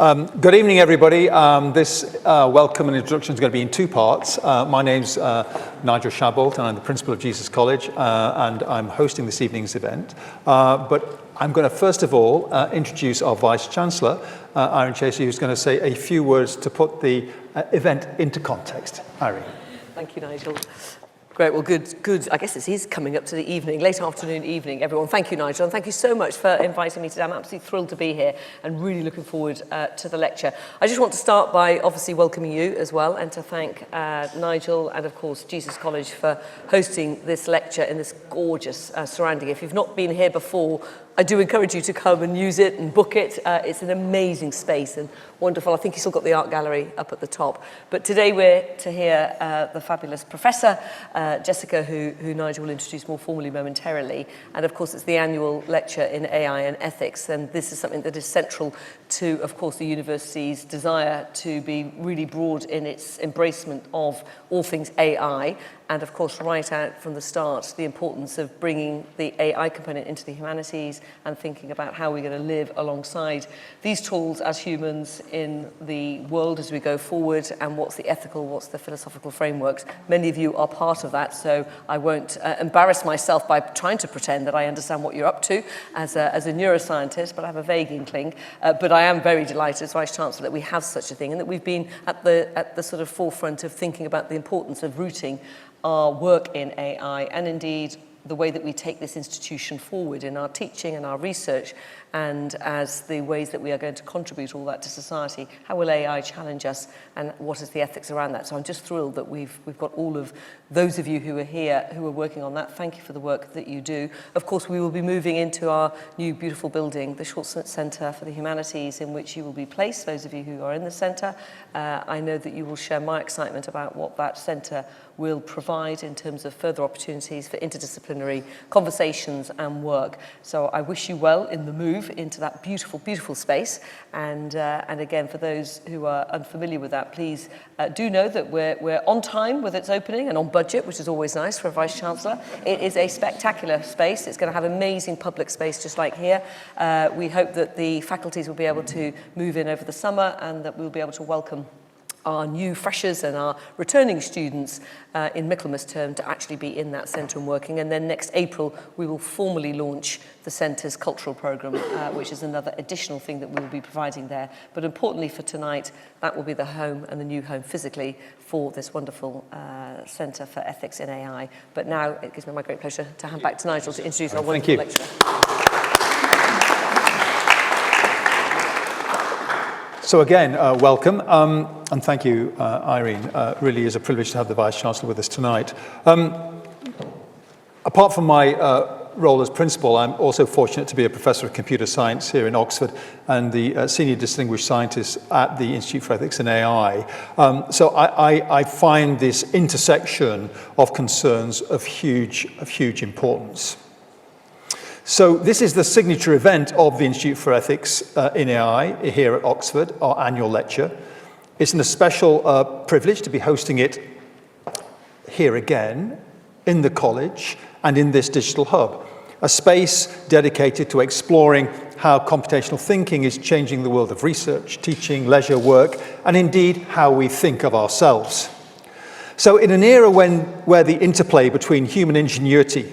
Good evening, everybody. This welcome and introduction is going to be in two parts. My name's Nigel Shabolt, and I'm the principal of Jesus College, and I'm hosting this evening's event. But I'm going to first of all introduce our Vice Chancellor, Irene Chasey, who's going to say a few words to put the event into context. Irene. Thank you, Nigel. Great, well, good. I guess it is coming up to the evening, late afternoon, evening, everyone. Thank you, Nigel, and thank you so much for inviting me today. I'm absolutely thrilled to be here and really looking forward to the lecture. I just want to start by obviously welcoming you as well, and to thank Nigel and, of course, Jesus College for hosting this lecture in this gorgeous surrounding. If you've not been here before, I do encourage you to come and use it and book it. It's an amazing space and wonderful. I think you've still got the art gallery up at the top. But today we're to hear the fabulous Professor Jessica, who Nigel will introduce more formally momentarily. And of course, it's the annual lecture in AI and ethics. And this is something that is central to, of course, the university's desire to be really broad in its embracement of all things AI. And of course, right out from the start, the importance of bringing the AI component into the humanities and thinking about how we're going to live alongside these tools as humans in the world as we go forward, and what's the ethical, what's the philosophical frameworks. Many of you are part of that, so I won't embarrass myself by trying to pretend that I understand what you're up to as a neuroscientist, but I have a vague inkling. But I am very delighted as Vice Chancellor that we have such a thing, and that we've been at the sort of forefront of thinking about the importance of rooting our work in AI, and indeed the way that we take this institution forward in our teaching and our research, and as the ways that we are going to contribute all that to society. How will AI challenge us, and what is the ethics around that? So I'm just thrilled that we've got all of those of you who are here who are working on that. Thank you for the work that you do. Of course, we will be moving into our new beautiful building, the Short Centre for the Humanities, in which you will be placed, those of you who are in the centre. I know that you will share my excitement about what that centre will provide in terms of further opportunities for interdisciplinary conversations and work. So I wish you well in the move into that beautiful, beautiful space. And again, for those who are unfamiliar with that, please do know that we're on time with its opening and on budget, which is always nice for a Vice Chancellor. It is a spectacular space. It's going to have amazing public space just like here. We hope that the faculties will be able to move in over the summer, and that we'll be able to welcome our new freshers and our returning students in Michaelmas term to actually be in that centre and working. And then next April, we will formally launch the centre's cultural programme, which is another additional thing that we will be providing there. But importantly for tonight, that will be the home and the new home physically for this wonderful Centre for Ethics in AI. But now it gives me my great pleasure to hand back to Nigel to introduce our wonderful lecturer. So again, welcome, and thank you, Irene. Really is a privilege to have the Vice Chancellor with us tonight. Apart from my role as principal, I'm also fortunate to be a professor of computer science here in Oxford and the senior distinguished scientist at the Institute for Ethics in AI. So I find this intersection of concerns of huge importance. So this is the signature event of the Institute for Ethics in AI here at Oxford, our annual lecture. It's an especial privilege to be hosting it here again, in the college and in this digital hub, a space dedicated to exploring how computational thinking is changing the world of research, teaching, leisure, work, and indeed how we think of ourselves. So in an era where the interplay between human ingenuity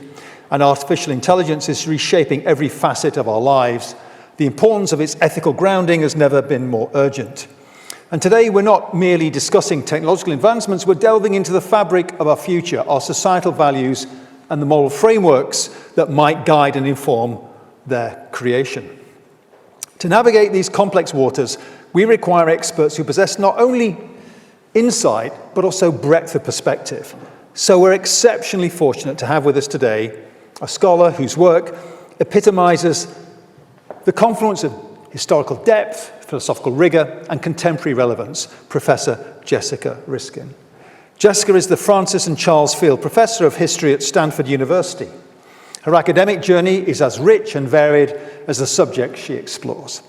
and artificial intelligence is reshaping every facet of our lives, the importance of its ethical grounding has never been more urgent. And today we're not merely discussing technological advancements, we're delving into the fabric of our future, our societal values, and the moral frameworks that might guide and inform their creation. To navigate these complex waters, we require experts who possess not only insight, but also breadth of perspective. So we're exceptionally fortunate to have with us today a scholar whose work epitomizes the confluence of historical depth, philosophical rigor, and contemporary relevance, Professor Jessica Riskin. Jessica is the Francis and Charles Field Professor of History at Stanford University. Her academic journey is as rich and varied as the subject she explores.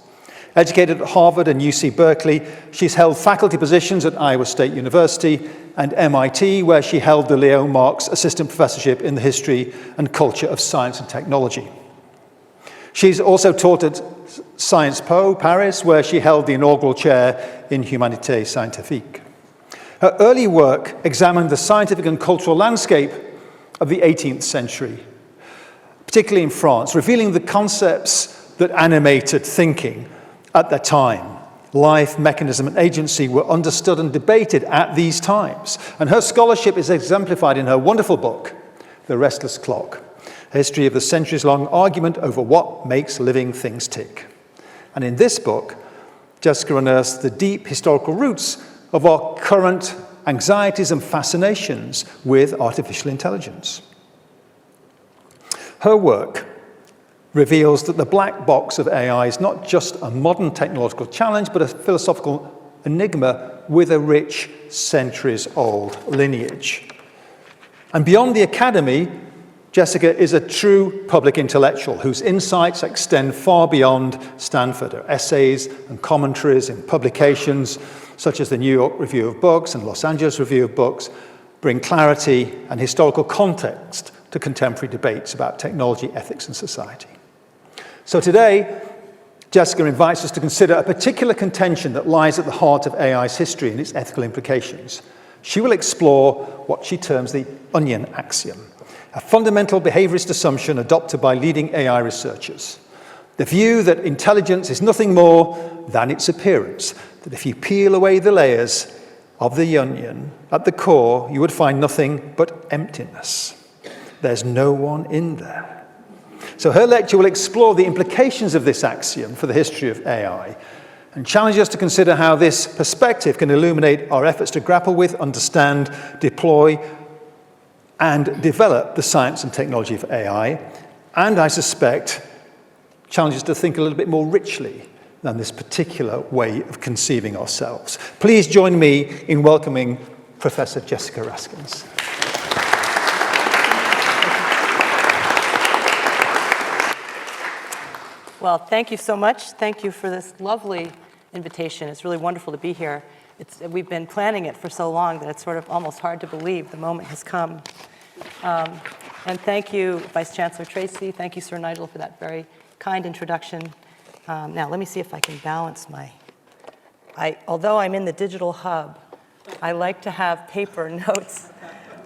Educated at Harvard and UC Berkeley, she's held faculty positions at Iowa State University and MIT, where she held the Leo Marx Assistant Professorship in the History and Culture of Science and Technology. She's also taught at Sciences Po, Paris, where she held the inaugural chair in Humanités Scientifiques. Her early work examined the scientific and cultural landscape of the 18th century, particularly in France, revealing the concepts that animated thinking at that time. Life, mechanism, and agency were understood and debated at these times. And her scholarship is exemplified in her wonderful book, The Restless Clock, a history of the centuries-long argument over what makes living things tick. And in this book, Jessica unearths the deep historical roots of our current anxieties and fascinations with artificial intelligence. Her work reveals that the black box of AI is not just a modern technological challenge, but a philosophical enigma with a rich, centuries-old lineage. And beyond the academy, Jessica is a true public intellectual whose insights extend far beyond Stanford. Her essays and commentaries in publications such as the New York Review of Books and Los Angeles Review of Books bring clarity and historical context to contemporary debates about technology, ethics, and society. So today, Jessica invites us to consider a particular contention that lies at the heart of AI's history and its ethical implications. She will explore what she terms the onion axiom, a fundamental behaviourist assumption adopted by leading AI researchers. The view that intelligence is nothing more than its appearance, that if you peel away the layers of the onion, at the core, you would find nothing but emptiness. There's no one in there. So her lecture will explore the implications of this axiom for the history of AI and challenge us to consider how this perspective can illuminate our efforts to grapple with, understand, deploy, and develop the science and technology of AI, and I suspect challenges to think a little bit more richly than this particular way of conceiving ourselves. Please join me in welcoming Professor Jessica Raskins. Well, thank you so much. Thank you for this lovely invitation. It's really wonderful to be here. We've been planning it for so long that it's sort of almost hard to believe the moment has come. And thank you, Vice Chancellor Tracy. Thank you, Sir Nigel, for that very kind introduction. Now, let me see if I can balance although I'm in the digital hub, I like to have paper notes.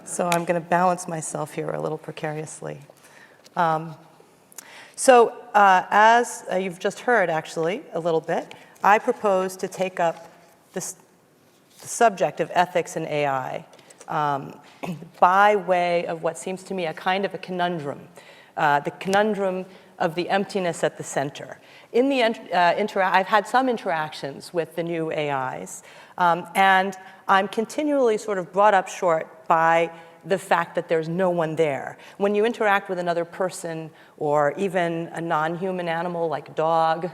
So I'm going to balance myself here a little precariously. As you've just heard, actually, a little bit, I propose to take up the subject of ethics in AI by way of what seems to me a kind of a conundrum, the conundrum of the emptiness at the center. I've had some interactions with the new AIs, and I'm continually sort of brought up short by the fact that there's no one there. When you interact with another person or even a non-human animal like a dog,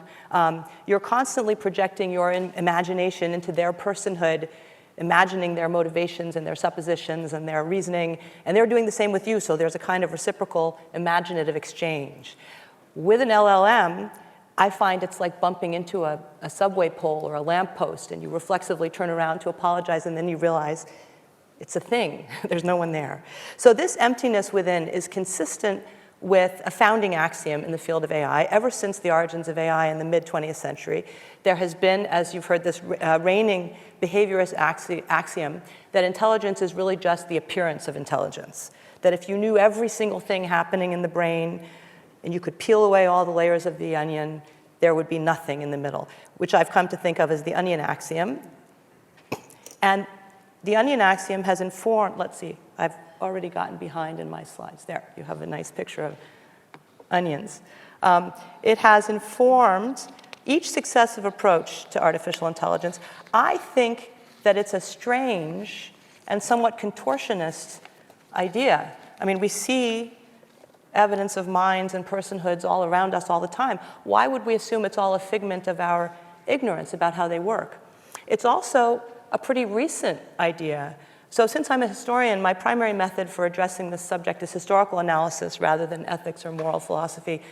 you're constantly projecting your imagination into their personhood, imagining their motivations and their suppositions and their reasoning, and they're doing the same with you, so there's a kind of reciprocal imaginative exchange. With an LLM, I find it's like bumping into a subway pole or a lamppost, and you reflexively turn around to apologize, and then you realize it's a thing. There's no one there. So this emptiness within is consistent with a founding axiom in the field of AI. Ever since the origins of AI in the mid-20th century, there has been, as you've heard, this reigning behaviorist axiom that intelligence is really just the appearance of intelligence. That if you knew every single thing happening in the brain and you could peel away all the layers of the onion, there would be nothing in the middle, which I've come to think of as the onion axiom. And the onion axiom has informed, let's see, I've already gotten behind in my slides. There, you have a nice picture of onions. It has informed each successive approach to artificial intelligence. I think that it's a strange and somewhat contortionist idea. I mean, we see evidence of minds and personhoods all around us all the time. Why would we assume it's all a figment of our ignorance about how they work? It's also a pretty recent idea. So since I'm a historian, my primary method for addressing this subject is historical analysis rather than ethics or moral philosophy.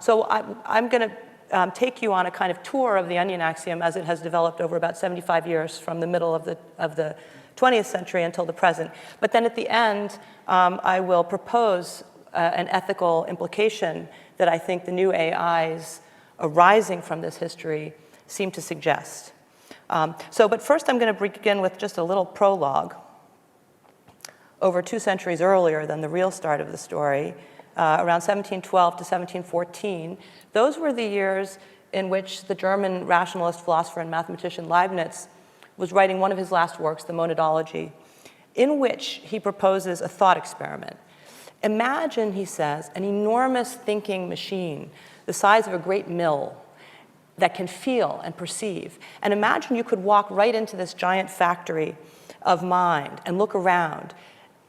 So I'm going to take you on a kind of tour of the onion axiom as it has developed over about 75 years from the middle of the 20th century until the present. But then at the end, I will propose an ethical implication that I think the new AIs arising from this history seem to suggest. But first I'm going to begin with just a little prologue. Over 2 centuries earlier than the real start of the story, around 1712 to 1714, those were the years in which the German rationalist, philosopher, and mathematician Leibniz was writing one of his last works, the Monadology, in which he proposes a thought experiment. Imagine, he says, an enormous thinking machine the size of a great mill that can feel and perceive. And imagine you could walk right into this giant factory of mind and look around.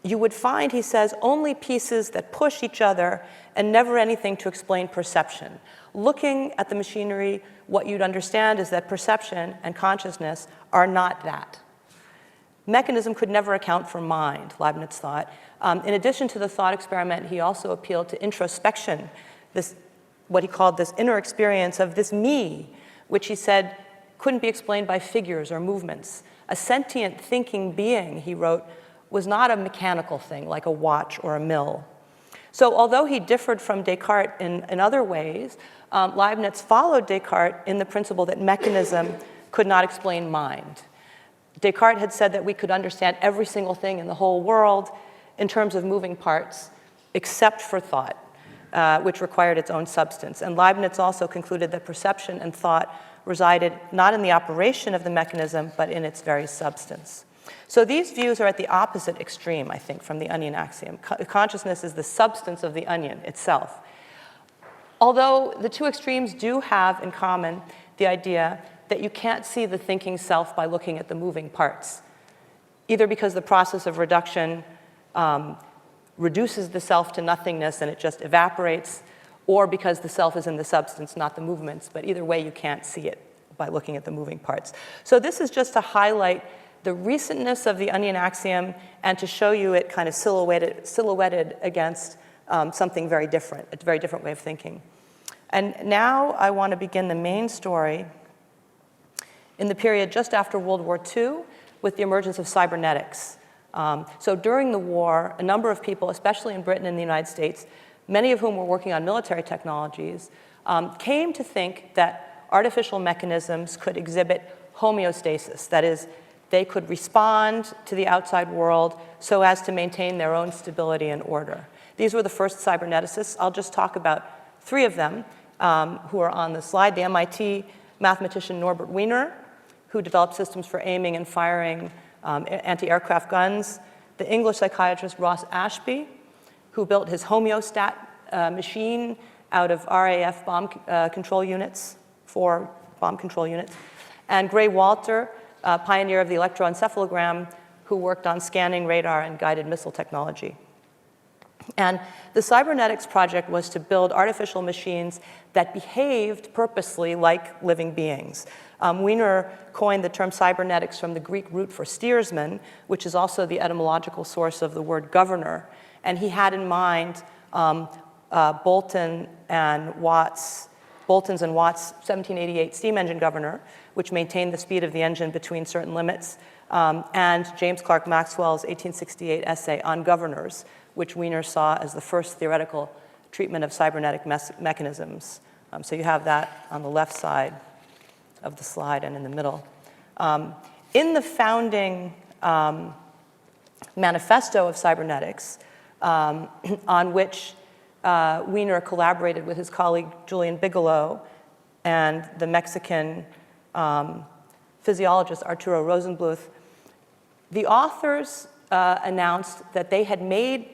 You would find, he says, only pieces that push each other and never anything to explain perception. Looking at the machinery, what you'd understand is that perception and consciousness are not that. Mechanism could never account for mind, Leibniz thought. In addition to the thought experiment, he also appealed to introspection, what he called this inner experience of this me, which he said couldn't be explained by figures or movements. A sentient thinking being, he wrote, was not a mechanical thing like a watch or a mill. So although he differed from Descartes in other ways, Leibniz followed Descartes in the principle that mechanism could not explain mind. Descartes had said that we could understand every single thing in the whole world in terms of moving parts, except for thought, which required its own substance. And Leibniz also concluded that perception and thought resided not in the operation of the mechanism, but in its very substance. So these views are at the opposite extreme, I think, from the onion axiom. Consciousness is the substance of the onion itself. Although the two extremes do have in common the idea that you can't see the thinking self by looking at the moving parts, either because the process of reduction reduces the self to nothingness and it just evaporates, or because the self is in the substance, not the movements. But either way, you can't see it by looking at the moving parts. So this is just to highlight the recentness of the onion axiom and to show you it kind of silhouetted against something very different, a very different way of thinking. And now I want to begin the main story in the period just after World War II with the emergence of cybernetics. So during the war, a number of people, especially in Britain and the United States, many of whom were working on military technologies, came to think that artificial mechanisms could exhibit homeostasis. That is, they could respond to the outside world so as to maintain their own stability and order. These were the first cyberneticists. I'll just talk about 3 of them who are on the slide. The MIT mathematician Norbert Weiner, who developed systems for aiming and firing anti-aircraft guns. The English psychiatrist Ross Ashby, who built his homeostat machine out of RAF bomb control units, 4 bomb control units. And Gray Walter, pioneer of the electroencephalogram, who worked on scanning radar and guided missile technology. And the cybernetics project was to build artificial machines that behaved purposely like living beings. Weiner coined the term cybernetics from the Greek root for steersman, which is also the etymological source of the word governor. And he had in mind Bolton's and Watt's' 1788 steam engine governor, which maintained the speed of the engine between certain limits, and James Clerk Maxwell's 1868 essay on governors, which Weiner saw as the first theoretical treatment of cybernetic mechanisms. So you have that on the left side of the slide and in the middle. In the founding manifesto of cybernetics, on which Weiner collaborated with his colleague Julian Bigelow and the Mexican physiologist Arturo Rosenbluth, the authors announced that they had made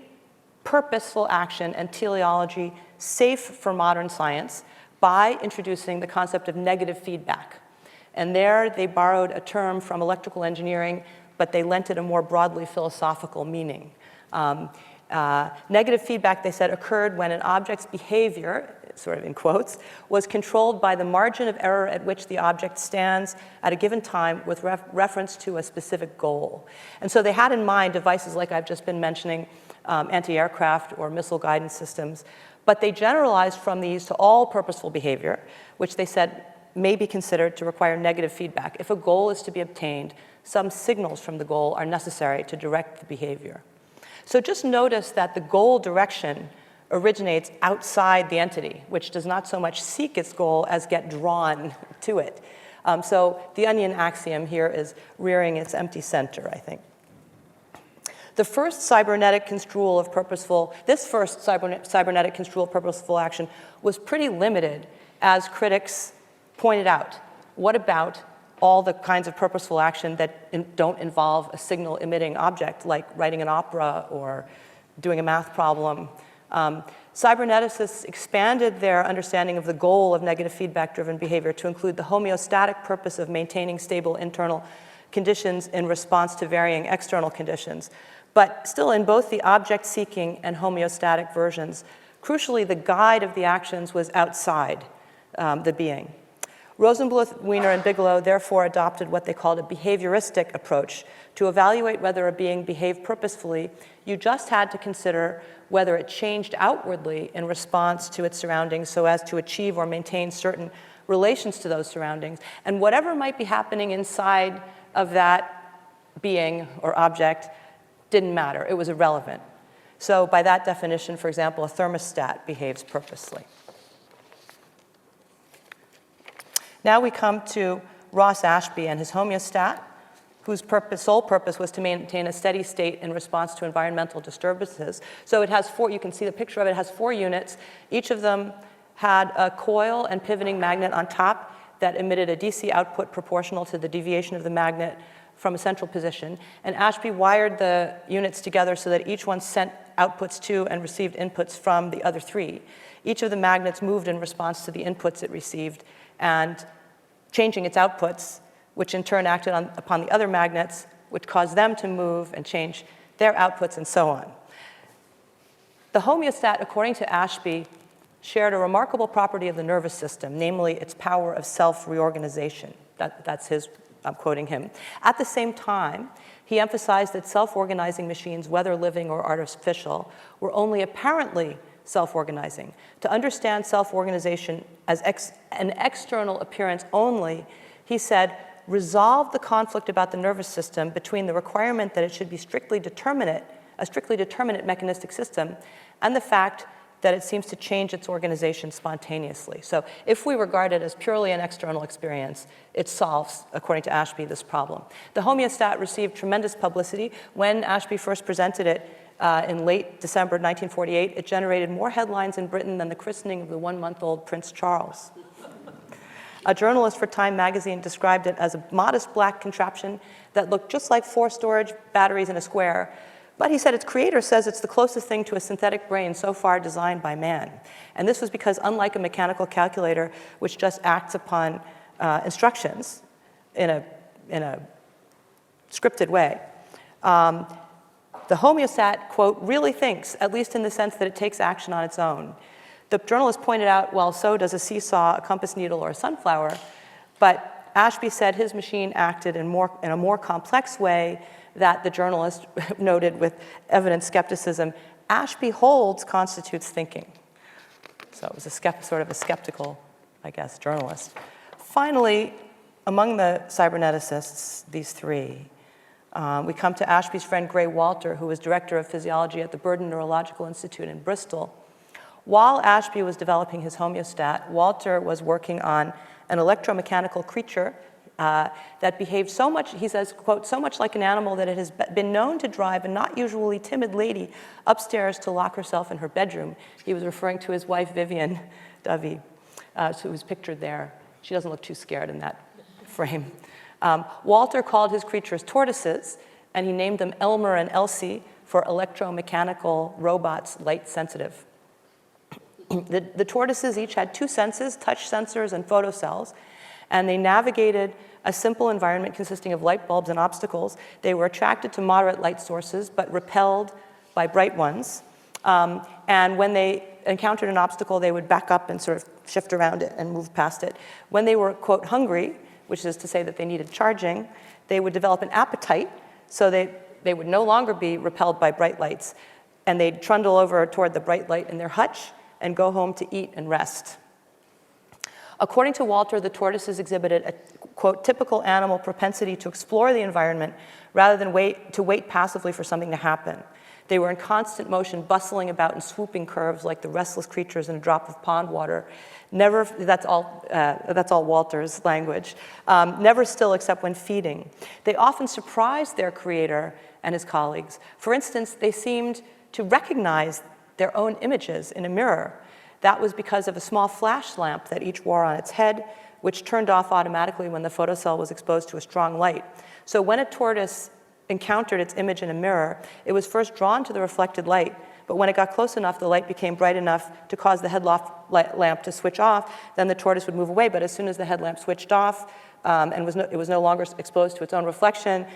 purposeful action and teleology safe for modern science by introducing the concept of negative feedback. And there they borrowed a term from electrical engineering, but they lent it a more broadly philosophical meaning. Negative feedback, they said, occurred when an object's behavior, sort of in quotes, was controlled by the margin of error at which the object stands at a given time with reference to a specific goal. And so they had in mind devices like I've just been mentioning, anti-aircraft or missile guidance systems, but they generalized from these to all purposeful behavior, which they said may be considered to require negative feedback. If a goal is to be obtained, some signals from the goal are necessary to direct the behavior. So just notice that the goal direction originates outside the entity, which does not so much seek its goal as get drawn to it. So the onion axiom here is rearing its empty center, I think. The first cybernetic construal of purposeful, this first cybernetic construal of purposeful action was pretty limited, as critics pointed out. What about all the kinds of purposeful action that don't involve a signal emitting object, like writing an opera or doing a math problem? Cyberneticists expanded their understanding of the goal of negative feedback-driven behavior to include the homeostatic purpose of maintaining stable internal conditions in response to varying external conditions. But still, in both the object-seeking and homeostatic versions, crucially, the guide of the actions was outside the being. Rosenbluth, Weiner, and Bigelow therefore adopted what they called a behavioristic approach. To evaluate whether a being behaved purposefully, you just had to consider whether it changed outwardly in response to its surroundings so as to achieve or maintain certain relations to those surroundings. And whatever might be happening inside of that being or object didn't matter. It was irrelevant. So by that definition, for example, a thermostat behaves purposely. Now we come to Ross Ashby and his homeostat, whose sole purpose was to maintain a steady state in response to environmental disturbances. So it has four, you can see the picture of it, it has 4 units. Each of them had a coil and pivoting magnet on top that emitted a DC output proportional to the deviation of the magnet from a central position. And Ashby wired the units together so that each one sent outputs to and received inputs from the other 3. Each of the magnets moved in response to the inputs it received and changing its outputs, which in turn acted upon the other magnets, which caused them to move and change their outputs and so on. The homeostat, according to Ashby, shared a remarkable property of the nervous system, namely its power of self-reorganization. That's his, I'm quoting him. At the same time, he emphasized that self-organizing machines, whether living or artificial, were only apparently self-organizing. To understand self-organization as an external appearance only, he said, resolve the conflict about the nervous system between the requirement that it should be a strictly determinate mechanistic system and the fact that it seems to change its organization spontaneously. So if we regard it as purely an external experience, it solves, according to Ashby, this problem. The homeostat received tremendous publicity. When Ashby first presented it in late December 1948, it generated more headlines in Britain than the christening of the 1-month-old Prince Charles. A journalist for Time magazine described it as a modest black contraption that looked just like 4 storage batteries in a square. But he said its creator says it's the closest thing to a synthetic brain so far designed by man. And this was because, unlike a mechanical calculator, which just acts upon instructions in a scripted way, the homeostat, quote, really thinks, at least in the sense that it takes action on its own. The journalist pointed out, well, so does a seesaw, a compass needle, or a sunflower. But Ashby said his machine acted in a more complex way that the journalist noted with evident skepticism. Ashby holds constitutes thinking. So it was sort of a skeptical, I guess, journalist. Finally, among the cyberneticists, these 3, we come to Ashby's friend Gray Walter, who was director of physiology at the Burden Neurological Institute in Bristol. While Ashby was developing his homeostat, Walter was working on an electromechanical creature that behaved so much, he says, quote, so much like an animal that it has been known to drive a not usually timid lady upstairs to lock herself in her bedroom. He was referring to his wife, Vivian Dovey, who was pictured there. She doesn't look too scared in that frame. Walter called his creatures tortoises, and he named them Elmer and Elsie for electromechanical robots, light sensitive. The tortoises each had 2 senses, touch sensors and photocells, and they navigated a simple environment consisting of light bulbs and obstacles. They were attracted to moderate light sources, but repelled by bright ones. And when they encountered an obstacle, they would back up and sort of shift around it and move past it. When they were, quote, hungry, which is to say that they needed charging, they would develop an appetite, so they would no longer be repelled by bright lights, and they'd trundle over toward the bright light in their hutch and go home to eat and rest. According to Walter, the tortoises exhibited a, quote, typical animal propensity to explore the environment rather than wait passively for something to happen. They were in constant motion, bustling about in swooping curves like the restless creatures in a drop of pond water. Never, that's all Walter's language. Never still except when feeding. They often surprised their creator and his colleagues. For instance, they seemed to recognize their own images in a mirror. That was because of a small flash lamp that each wore on its head, which turned off automatically when the photocell was exposed to a strong light. So when a tortoise encountered its image in a mirror, it was first drawn to the reflected light, but when it got close enough, the light became bright enough to cause the headlamp to switch off. Then the tortoise would move away, but as soon as the headlamp switched off and it was no longer exposed to its own reflection,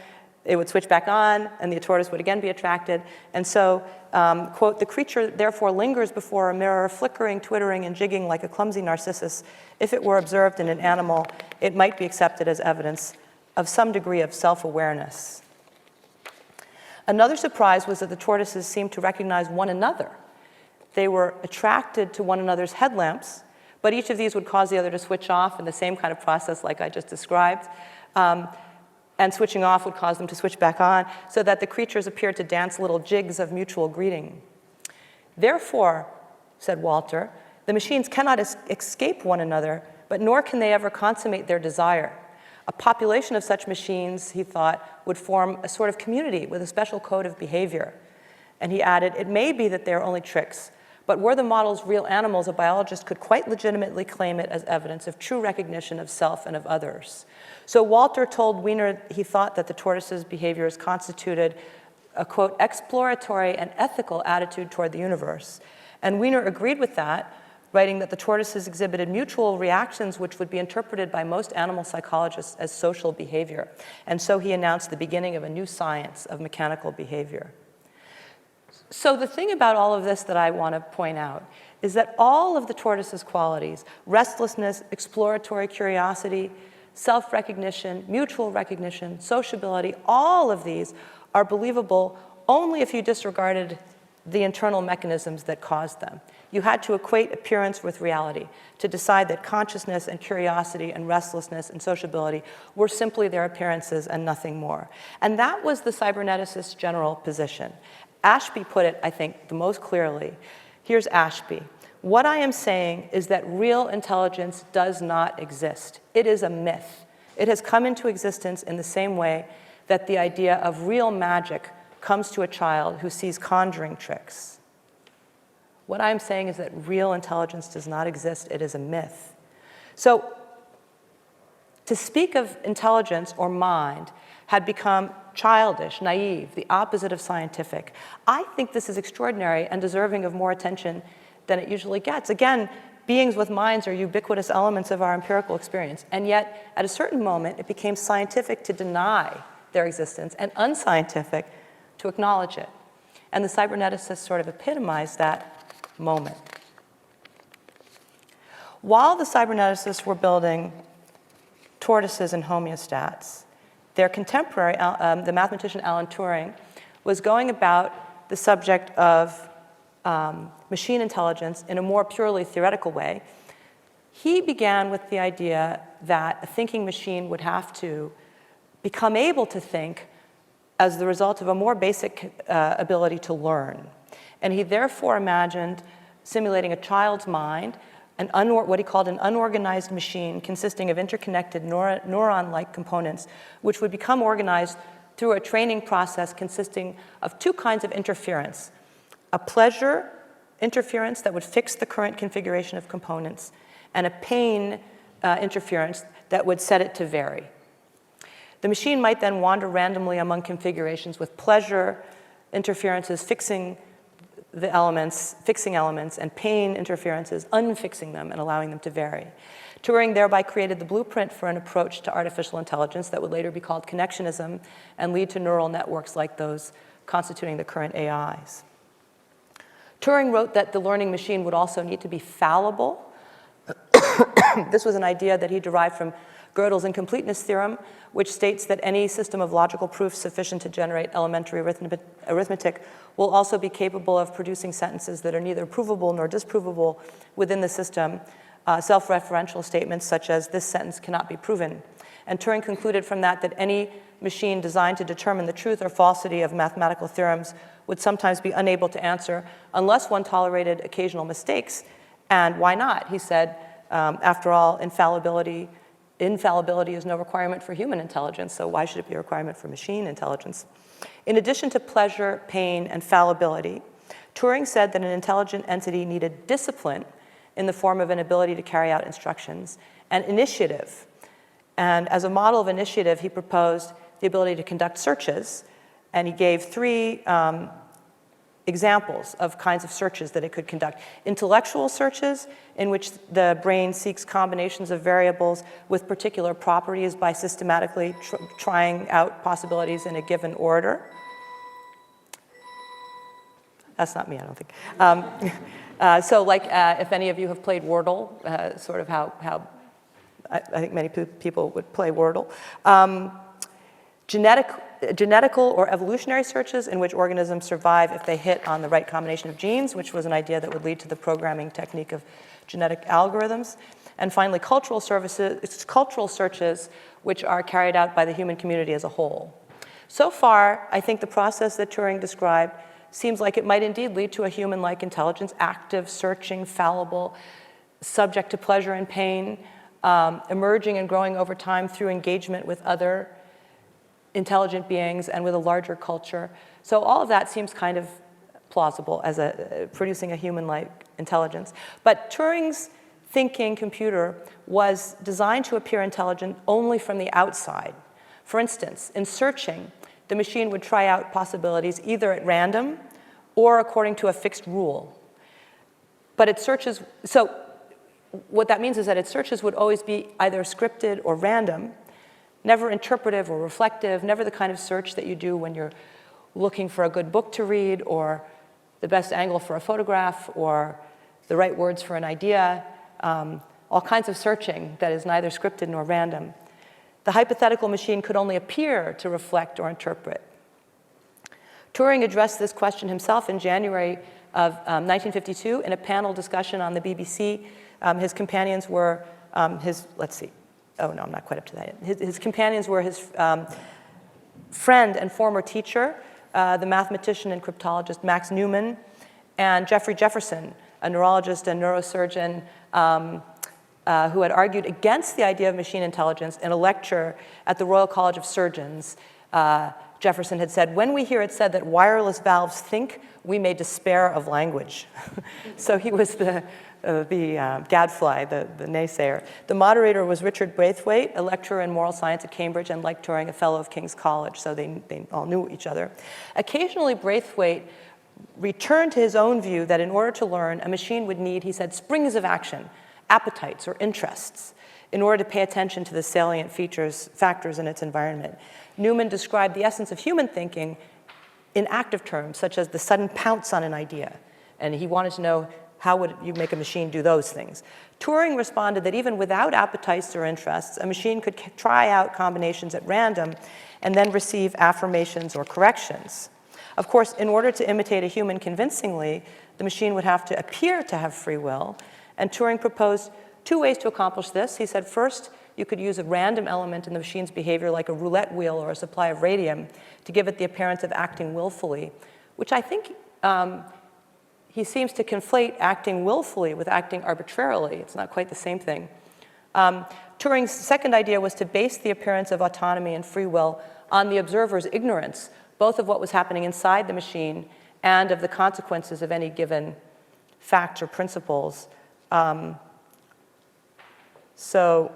it would switch back on, and the tortoise would again be attracted. And so, quote, the creature therefore lingers before a mirror, flickering, twittering, and jigging like a clumsy narcissus. If it were observed in an animal, it might be accepted as evidence of some degree of self-awareness. Another surprise was that the tortoises seemed to recognize one another. They were attracted to one another's headlamps, but each of these would cause the other to switch off in the same kind of process like I just described. And switching off would cause them to switch back on, so that the creatures appeared to dance little jigs of mutual greeting. Therefore, said Walter, the machines cannot escape one another, but nor can they ever consummate their desire. A population of such machines, he thought, would form a sort of community with a special code of behavior. And he added, it may be that they are only tricks, but were the models real animals, a biologist could quite legitimately claim it as evidence of true recognition of self and of others. So Walter told Weiner he thought that the tortoise's behaviors constituted a, quote, exploratory and ethical attitude toward the universe. And Weiner agreed with that, writing that the tortoises exhibited mutual reactions which would be interpreted by most animal psychologists as social behavior. And so he announced the beginning of a new science of mechanical behavior. So the thing about all of this that I want to point out is that all of the tortoise's qualities, restlessness, exploratory curiosity, self-recognition, mutual recognition, sociability, all of these are believable only if you disregarded the internal mechanisms that caused them. You had to equate appearance with reality to decide that consciousness and curiosity and restlessness and sociability were simply their appearances and nothing more. And that was the cyberneticist's general position. Ashby put it, I think, the most clearly. Here's Ashby. What I am saying is that real intelligence does not exist. It is a myth. It has come into existence in the same way that the idea of real magic comes to a child who sees conjuring tricks. What I'm saying is that real intelligence does not exist. It is a myth. So to speak of intelligence or mind had become childish, naive, the opposite of scientific. I think this is extraordinary and deserving of more attention than it usually gets. Again, beings with minds are ubiquitous elements of our empirical experience, and yet at a certain moment it became scientific to deny their existence and unscientific to acknowledge it. And the cyberneticists sort of epitomized that moment. While the cyberneticists were building tortoises and homeostats, their contemporary, the mathematician Alan Turing, was going about the subject of machine intelligence in a more purely theoretical way. He began with the idea that a thinking machine would have to become able to think as the result of a more basic ability to learn. And he therefore imagined simulating a child's mind, what he called an unorganized machine consisting of interconnected neuron-like components, which would become organized through a training process consisting of two kinds of interference: a pleasure interference that would fix the current configuration of components, and a pain interference that would set it to vary. The machine might then wander randomly among configurations with pleasure interferences fixing elements, and pain interferences unfixing them and allowing them to vary. Turing thereby created the blueprint for an approach to artificial intelligence that would later be called connectionism and lead to neural networks like those constituting the current AIs. Turing wrote that the learning machine would also need to be fallible. This was an idea that he derived from Gödel's incompleteness theorem, which states that any system of logical proofs sufficient to generate elementary arithmetic will also be capable of producing sentences that are neither provable nor disprovable within the system, self-referential statements such as "this sentence cannot be proven." And Turing concluded from that any machine designed to determine the truth or falsity of mathematical theorems would sometimes be unable to answer unless one tolerated occasional mistakes. And why not? He said, after all, infallibility is no requirement for human intelligence, so why should it be a requirement for machine intelligence? In addition to pleasure, pain, and fallibility, Turing said that an intelligent entity needed discipline in the form of an ability to carry out instructions and initiative. And as a model of initiative, he proposed the ability to conduct searches, and he gave 3 examples of kinds of searches that it could conduct. Intellectual searches, in which the brain seeks combinations of variables with particular properties by systematically trying out possibilities in a given order. That's not me, I don't think. So like if any of you have played Wordle, sort of how I think many people would play Wordle. Genetical or evolutionary searches in which organisms survive if they hit on the right combination of genes, which was an idea that would lead to the programming technique of genetic algorithms. And finally, cultural searches, which are carried out by the human community as a whole. So far, I think the process that Turing described seems like it might indeed lead to a human-like intelligence, active, searching, fallible, subject to pleasure and pain, emerging and growing over time through engagement with other intelligent beings and with a larger culture. So all of that seems kind of plausible as producing a human-like intelligence. But Turing's thinking computer was designed to appear intelligent only from the outside. For instance, in searching, the machine would try out possibilities either at random or according to a fixed rule. But its searches, so what that means is that its searches would always be either scripted or random, never interpretive or reflective, never the kind of search that you do when you're looking for a good book to read or the best angle for a photograph or the right words for an idea, all kinds of searching that is neither scripted nor random. The hypothetical machine could only appear to reflect or interpret. Turing addressed this question himself in January of 1952 in a panel discussion on the BBC. His companions were oh no, I'm not quite up to that yet. His companions were his friend and former teacher, the mathematician and cryptologist Max Newman, and Jeffrey Jefferson, a neurologist and neurosurgeon who had argued against the idea of machine intelligence in a lecture at the Royal College of Surgeons. Jefferson had said, "When we hear it said that wireless valves think, we may despair of language." So he was the gadfly, the naysayer. The moderator was Richard Braithwaite, a lecturer in moral science at Cambridge, and like Turing, a fellow of King's College, so they all knew each other. Occasionally, Braithwaite returned to his own view that in order to learn, a machine would need, he said, springs of action, appetites or interests, in order to pay attention to the salient factors in its environment. Newman described the essence of human thinking in active terms, such as the sudden pounce on an idea, and he wanted to know how would you make a machine do those things. Turing responded that even without appetites or interests, a machine could try out combinations at random and then receive affirmations or corrections. Of course, in order to imitate a human convincingly, the machine would have to appear to have free will, and Turing proposed 2 ways to accomplish this. He said, first, you could use a random element in the machine's behavior like a roulette wheel or a supply of radium to give it the appearance of acting willfully, which I think he seems to conflate acting willfully with acting arbitrarily. It's not quite the same thing. Turing's second idea was to base the appearance of autonomy and free will on the observer's ignorance, both of what was happening inside the machine and of the consequences of any given facts or principles. So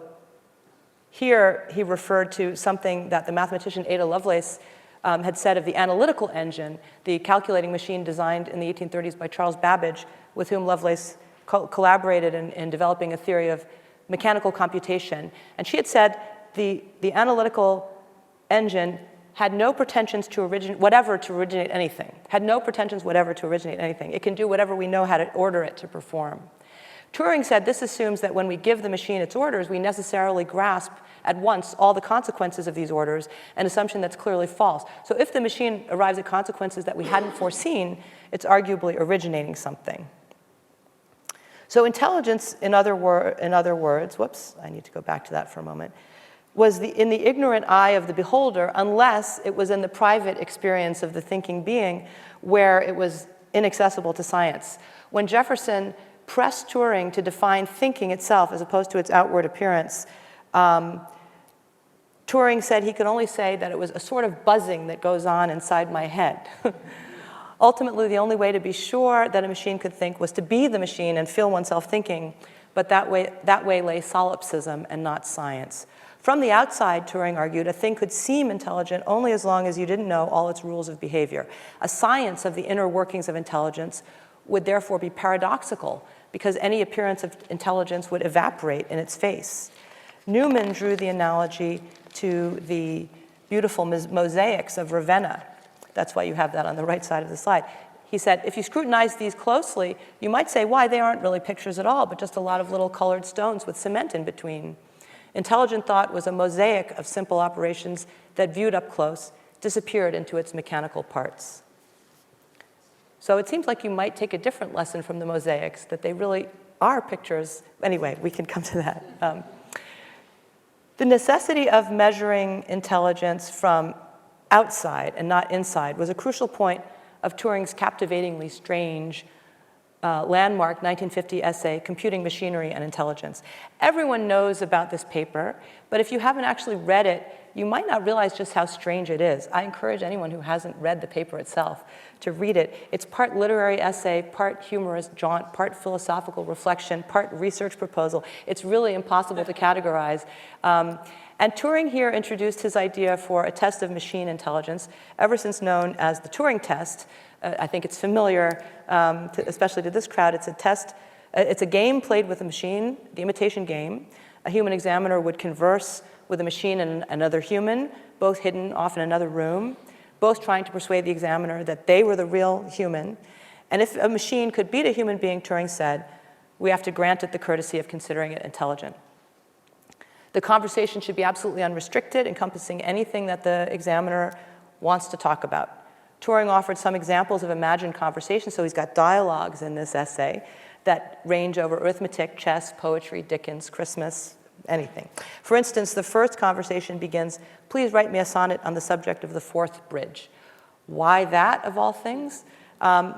here he referred to something that the mathematician Ada Lovelace had said of the analytical engine, the calculating machine designed in the 1830s by Charles Babbage, with whom Lovelace collaborated in developing a theory of mechanical computation. And she had said the analytical engine had no pretensions to originate anything, had no pretensions whatever to originate anything. It can do whatever we know how to order it to perform. Turing said this assumes that when we give the machine its orders, we necessarily grasp at once all the consequences of these orders, an assumption that's clearly false. So if the machine arrives at consequences that we hadn't foreseen, it's arguably originating something. So intelligence, in other words, whoops, I need to go back to that for a moment. was in the ignorant eye of the beholder, unless it was in the private experience of the thinking being where it was inaccessible to science. When Jefferson pressed Turing to define thinking itself as opposed to its outward appearance, Turing said he could only say that it was a sort of buzzing that goes on inside my head. Ultimately, the only way to be sure that a machine could think was to be the machine and feel oneself thinking, but that way lay solipsism and not science. From the outside, Turing argued, a thing could seem intelligent only as long as you didn't know all its rules of behavior. A science of the inner workings of intelligence would therefore be paradoxical, because any appearance of intelligence would evaporate in its face. Newman drew the analogy to the beautiful mosaics of Ravenna. That's why you have that on the right side of the slide. He said, if you scrutinize these closely, you might say, why, they aren't really pictures at all, but just a lot of little colored stones with cement in between. Intelligent thought was a mosaic of simple operations that, viewed up close, disappeared into its mechanical parts. So it seems like you might take a different lesson from the mosaics, that they really are pictures. Anyway, we can come to that. The necessity of measuring intelligence from outside and not inside was a crucial point of Turing's captivatingly strange landmark 1950 essay, Computing Machinery and Intelligence. Everyone knows about this paper, but if you haven't actually read it, you might not realize just how strange it is. I encourage anyone who hasn't read the paper itself to read it. It's part literary essay, part humorous jaunt, part philosophical reflection, part research proposal. It's really impossible to categorize. And Turing here introduced his idea for a test of machine intelligence, ever since known as the Turing test. I think it's familiar, especially to this crowd. It's a test. It's a game played with a machine, the imitation game. A human examiner would converse with a machine and another human, both hidden off in another room, both trying to persuade the examiner that they were the real human. And if a machine could beat a human being, Turing said, we have to grant it the courtesy of considering it intelligent. The conversation should be absolutely unrestricted, encompassing anything that the examiner wants to talk about. Turing offered some examples of imagined conversations, so he's got dialogues in this essay that range over arithmetic, chess, poetry, Dickens, Christmas, anything. For instance, the first conversation begins, please write me a sonnet on the subject of the fourth bridge. Why that, of all things?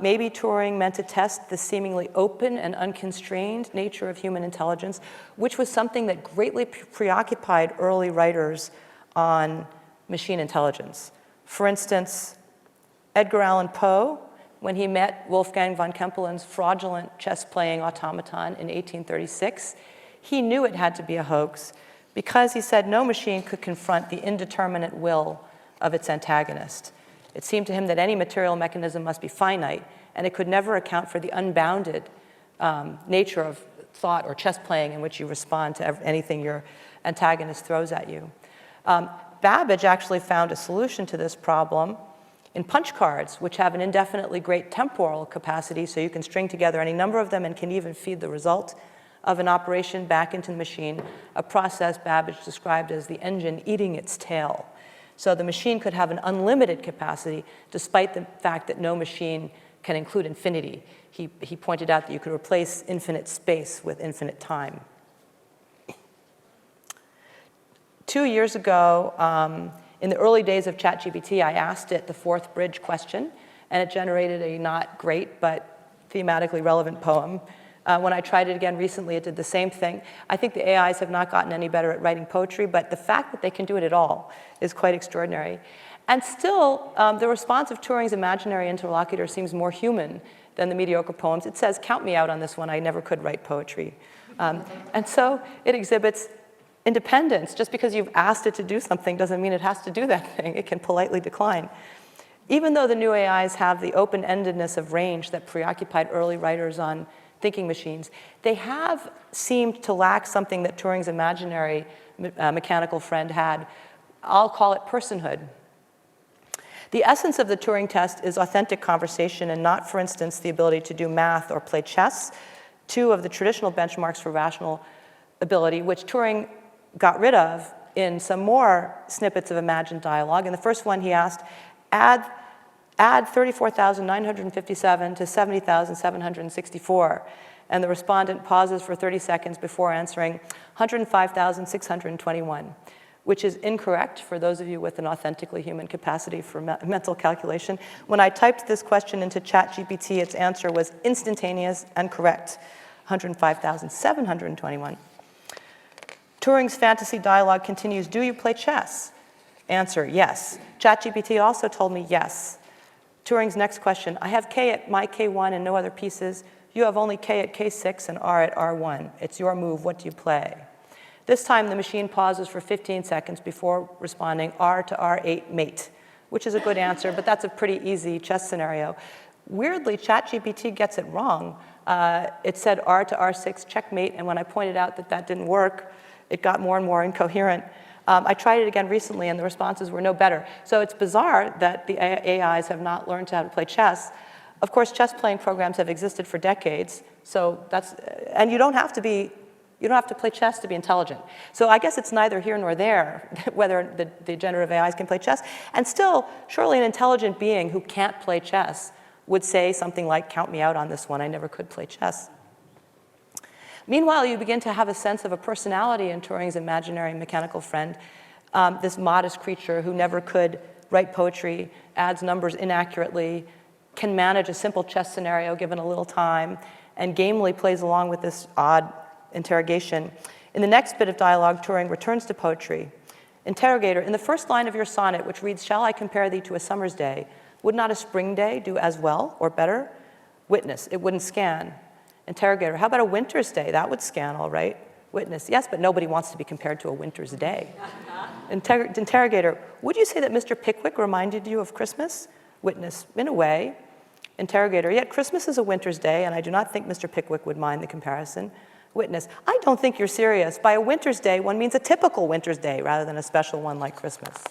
Maybe Turing meant to test the seemingly open and unconstrained nature of human intelligence, which was something that greatly preoccupied early writers on machine intelligence. For instance, Edgar Allan Poe, when he met Wolfgang von Kempelen's fraudulent chess-playing automaton in 1836, he knew it had to be a hoax because he said no machine could confront the indeterminate will of its antagonist. It seemed to him that any material mechanism must be finite, and it could never account for the unbounded nature of thought or chess playing in which you respond to anything your antagonist throws at you. Babbage actually found a solution to this problem in punch cards, which have an indefinitely great temporal capacity, so you can string together any number of them and can even feed the result of an operation back into the machine, a process Babbage described as the engine eating its tail. So the machine could have an unlimited capacity, despite the fact that no machine can include infinity. He pointed out that you could replace infinite space with infinite time. 2 years ago, in the early days of ChatGPT, I asked it the fourth bridge question, and it generated a not great but thematically relevant poem. When I tried it again recently, it did the same thing. I think the AIs have not gotten any better at writing poetry, but the fact that they can do it at all is quite extraordinary. And still, the response of Turing's imaginary interlocutor seems more human than the mediocre poems. It says, count me out on this one, I never could write poetry. And so it exhibits independence. Just because you've asked it to do something doesn't mean it has to do that thing. It can politely decline. Even though the new AIs have the open-endedness of range that preoccupied early writers on thinking machines, they have seemed to lack something that Turing's imaginary mechanical friend had. I'll call it personhood. The essence of the Turing test is authentic conversation and not, for instance, the ability to do math or play chess, two of the traditional benchmarks for rational ability, which Turing got rid of in some more snippets of imagined dialogue. In the first one, he asked, add 34,957 to 70,764. And the respondent pauses for 30 seconds before answering 105,621. which is incorrect for those of you with an authentically human capacity for mental calculation. When I typed this question into ChatGPT, its answer was instantaneous and correct, 105,721. Turing's fantasy dialogue continues, do you play chess? Answer, yes. ChatGPT also told me yes. Turing's next question, I have K at my K1 and no other pieces. You have only K at K6 and R at R1. It's your move, what do you play? This time the machine pauses for 15 seconds before responding R to R8 mate, which is a good answer, but that's a pretty easy chess scenario. Weirdly, ChatGPT gets it wrong. It said R to R6 checkmate, and when I pointed out that that didn't work, it got more and more incoherent. I tried it again recently, and the responses were no better. So it's bizarre that the AIs have not learned how to play chess. Of course, chess playing programs have existed for decades, so that's, and you don't have to play chess to be intelligent. So I guess it's neither here nor there whether the generative AIs can play chess. And still, surely an intelligent being who can't play chess would say something like, count me out on this one, I never could play chess. Meanwhile, you begin to have a sense of a personality in Turing's imaginary mechanical friend, this modest creature who never could write poetry, adds numbers inaccurately, can manage a simple chess scenario given a little time, and gamely plays along with this odd interrogation. In the next bit of dialogue, Turing returns to poetry. Interrogator, in the first line of your sonnet, which reads, shall I compare thee to a summer's day, would not a spring day do as well or better? Witness, it wouldn't scan. Interrogator, how about a winter's day? That would scan all right. Witness, yes, but nobody wants to be compared to a winter's day. Interrogator, would you say that Mr. Pickwick reminded you of Christmas? Witness, in a way. Interrogator, yet Christmas is a winter's day, and I do not think Mr. Pickwick would mind the comparison. Witness, I don't think you're serious. By a winter's day, one means a typical winter's day rather than a special one like Christmas.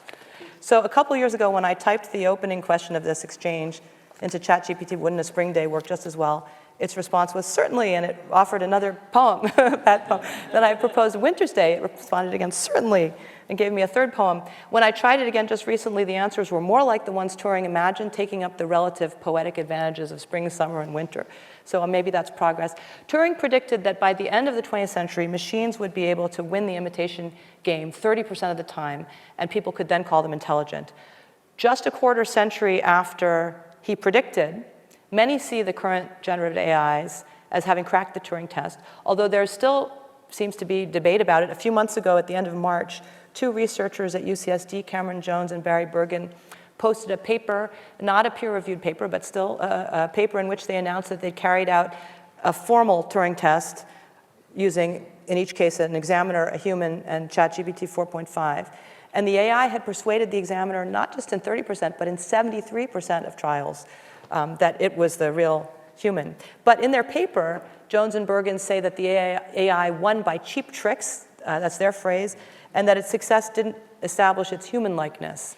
So a couple years ago, when I typed the opening question of this exchange into ChatGPT, wouldn't a spring day work just as well? Its response was certainly, and it offered another poem, that poem. Then I proposed Winter's Day. It responded again, certainly, and gave me a third poem. When I tried it again just recently, the answers were more like the ones Turing imagined, taking up the relative poetic advantages of spring, summer, and winter. So maybe that's progress. Turing predicted that by the end of the 20th century, machines would be able to win the imitation game 30% of the time, and people could then call them intelligent. Just a quarter century after he predicted, many see the current generative AIs as having cracked the Turing test, although there still seems to be debate about it. A few months ago, at the end of March, two researchers at UCSD, Cameron Jones and Barry Bergen, posted a paper, not a peer-reviewed paper, but still a paper in which they announced that they'd carried out a formal Turing test using, in each case, an examiner, a human, and ChatGPT 4.5. And the AI had persuaded the examiner not just in 30%, but in 73% of trials that it was the real human. But in their paper, Jones and Bergen say that the AI won by cheap tricks, that's their phrase, and that its success didn't establish its human likeness.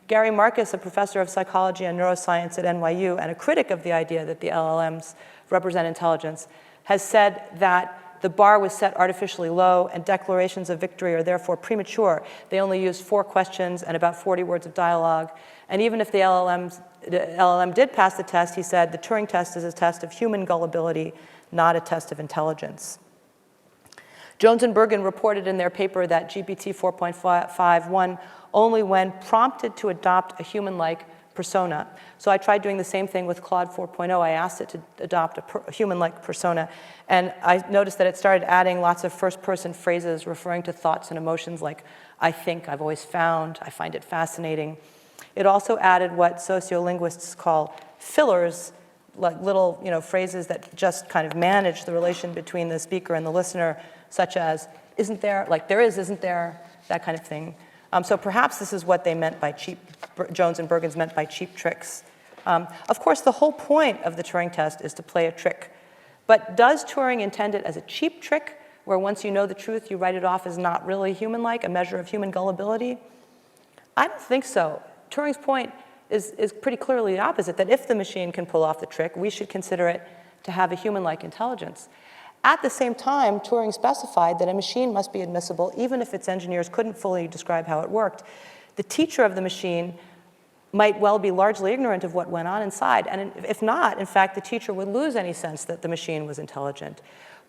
Gary Marcus, a professor of psychology and neuroscience at NYU and a critic of the idea that the LLMs represent intelligence, has said that the bar was set artificially low and declarations of victory are therefore premature. They only used 4 questions and about 40 words of dialogue. And even if the LLM did pass the test, he said, the Turing test is a test of human gullibility, not a test of intelligence. Jones and Bergen reported in their paper that GPT 4.5 won only when prompted to adopt a human-like persona. So I tried doing the same thing with Claude 4.0. I asked it to adopt a human-like persona, and I noticed that it started adding lots of first-person phrases referring to thoughts and emotions like, I think, I've always found, I find it fascinating. It also added what sociolinguists call fillers, like little phrases that just kind of manage the relation between the speaker and the listener, such as, isn't there, like there is, isn't there, that kind of thing. So perhaps this is what they meant by Jones and Bergen's meant by cheap tricks. Of course, the whole point of the Turing test is to play a trick. But does Turing intend it as a cheap trick, where once you know the truth, you write it off as not really human-like, a measure of human gullibility? I don't think so. Turing's point is pretty clearly the opposite, that if the machine can pull off the trick, we should consider it to have a human-like intelligence. At the same time, Turing specified that a machine must be admissible even if its engineers couldn't fully describe how it worked. The teacher of the machine might well be largely ignorant of what went on inside, and if not, in fact, the teacher would lose any sense that the machine was intelligent.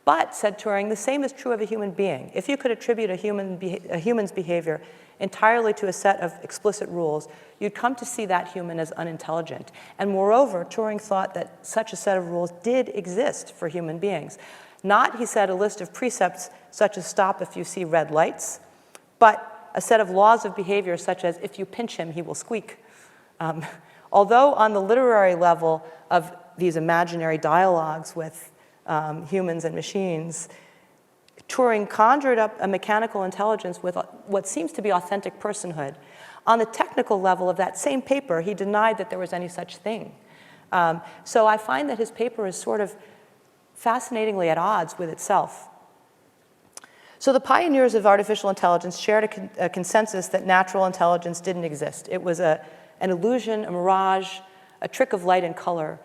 But, said Turing, the same is true of a human being. If you could attribute a human's behavior entirely to a set of explicit rules, you'd come to see that human as unintelligent. And moreover, Turing thought that such a set of rules did exist for human beings. Not, he said, a list of precepts such as stop if you see red lights, but a set of laws of behavior such as if you pinch him, he will squeak. Although on the literary level of these imaginary dialogues with humans and machines, Turing conjured up a mechanical intelligence with what seems to be authentic personhood. On the technical level of that same paper, he denied that there was any such thing. So I find that his paper is sort of fascinatingly at odds with itself. So the pioneers of artificial intelligence shared a consensus that natural intelligence didn't exist. It was an illusion, a mirage, a trick of light and color.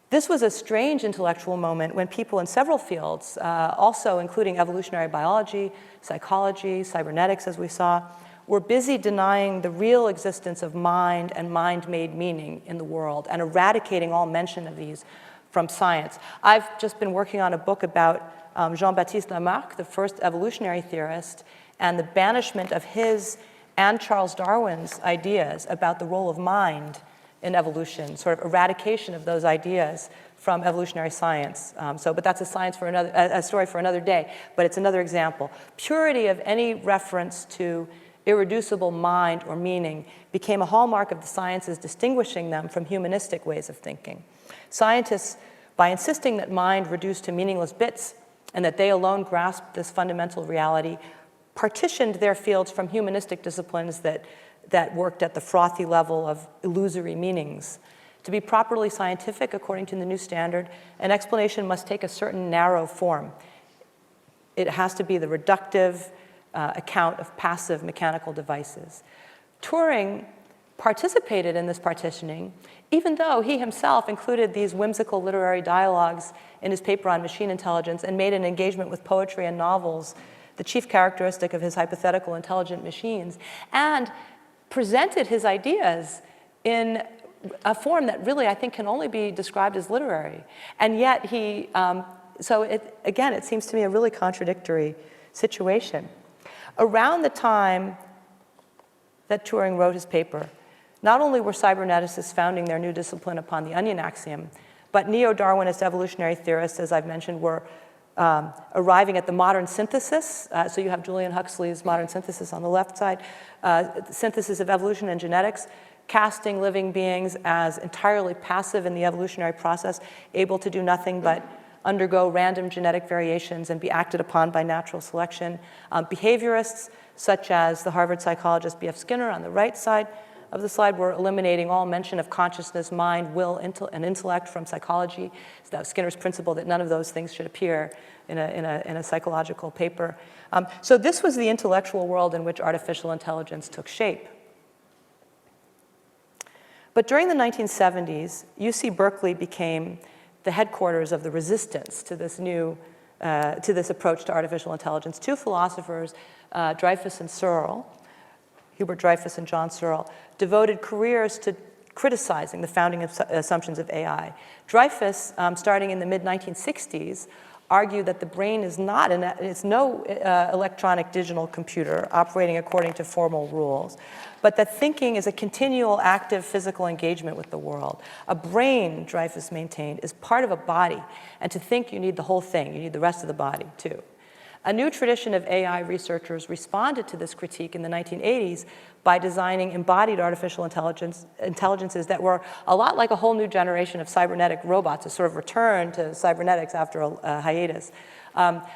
This was a strange intellectual moment when people in several fields, also including evolutionary biology, psychology, cybernetics, as we saw, were busy denying the real existence of mind and mind-made meaning in the world and eradicating all mention of these from science. I've just been working on a book about Jean-Baptiste Lamarck, the first evolutionary theorist, and the banishment of his and Charles Darwin's ideas about the role of mind in evolution, sort of eradication of those ideas from evolutionary science. But that's a story for another day, but it's another example. Purity of any reference to irreducible mind or meaning became a hallmark of the sciences, distinguishing them from humanistic ways of thinking. Scientists, by insisting that mind reduced to meaningless bits and that they alone grasped this fundamental reality, partitioned their fields from humanistic disciplines that worked at the frothy level of illusory meanings. To be properly scientific, according to the new standard, an explanation must take a certain narrow form. It has to be the reductive account of passive mechanical devices. Turing participated in this partitioning, even though he himself included these whimsical literary dialogues in his paper on machine intelligence and made an engagement with poetry and novels the chief characteristic of his hypothetical intelligent machines, and presented his ideas in a form that really, I think, can only be described as literary. And yet it seems to me a really contradictory situation. Around the time that Turing wrote his paper, not only were cyberneticists founding their new discipline upon the onion axiom, but neo-Darwinist evolutionary theorists, as I've mentioned, were arriving at the modern synthesis. So you have Julian Huxley's modern synthesis on the left side, synthesis of evolution and genetics, casting living beings as entirely passive in the evolutionary process, able to do nothing but undergo random genetic variations and be acted upon by natural selection. Behaviorists, such as the Harvard psychologist B.F. Skinner on the right side of the slide, were eliminating all mention of consciousness, mind, will, and intellect from psychology. So that was Skinner's principle that none of those things should appear in a psychological paper. So this was the intellectual world in which artificial intelligence took shape. But during the 1970s, UC Berkeley became the headquarters of the resistance to this approach to artificial intelligence. Two philosophers, Dreyfus and Searle, Hubert Dreyfus and John Searle, devoted careers to criticizing the founding assumptions of AI. Dreyfus, starting in the mid-1960s, argued that the brain is it's no electronic digital computer operating according to formal rules, but that thinking is a continual active physical engagement with the world. A brain, Dreyfus maintained, is part of a body, and to think you need the whole thing, you need the rest of the body too. A new tradition of AI researchers responded to this critique in the 1980s by designing embodied artificial intelligences that were a lot like a whole new generation of cybernetic robots, a sort of return to cybernetics after a hiatus.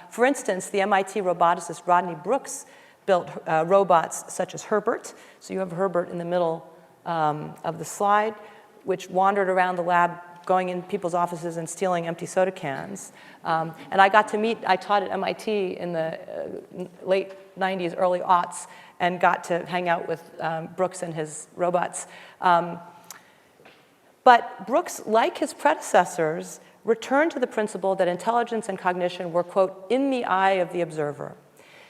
For instance, the MIT roboticist Rodney Brooks built robots such as Herbert. So you have Herbert in the middle of the slide, which wandered around the lab going in people's offices and stealing empty soda cans. And I taught at MIT in the late 90s, early aughts, and got to hang out with Brooks and his robots. But Brooks, like his predecessors, returned to the principle that intelligence and cognition were, quote, in the eye of the observer.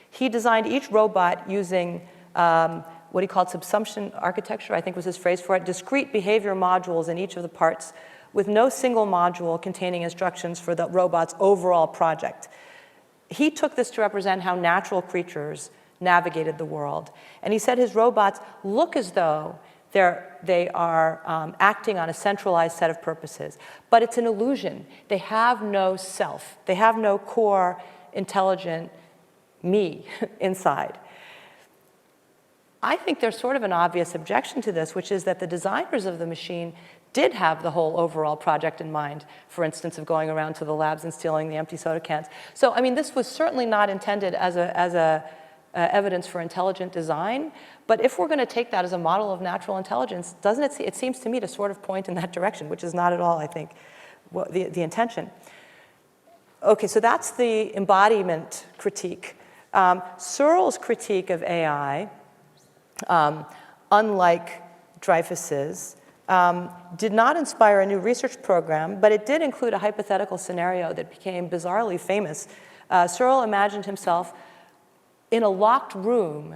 He designed each robot using what he called subsumption architecture, I think was his phrase for it, discrete behavior modules in each of the parts with no single module containing instructions for the robot's overall project. He took this to represent how natural creatures navigated the world. And he said his robots look as though they are acting on a centralized set of purposes. But it's an illusion. They have no self. They have no core, intelligent me inside. I think there's sort of an obvious objection to this, which is that the designers of the machine did have the whole overall project in mind, for instance, of going around to the labs and stealing the empty soda cans. So, I mean, this was certainly not intended as evidence for intelligent design, but if we're going to take that as a model of natural intelligence, doesn't it, it seems to me to sort of point in that direction, which is not at all, I think, the intention. Okay, so that's the embodiment critique. Searle's critique of AI, unlike Dreyfus's, did not inspire a new research program, but it did include a hypothetical scenario that became bizarrely famous. Searle imagined himself in a locked room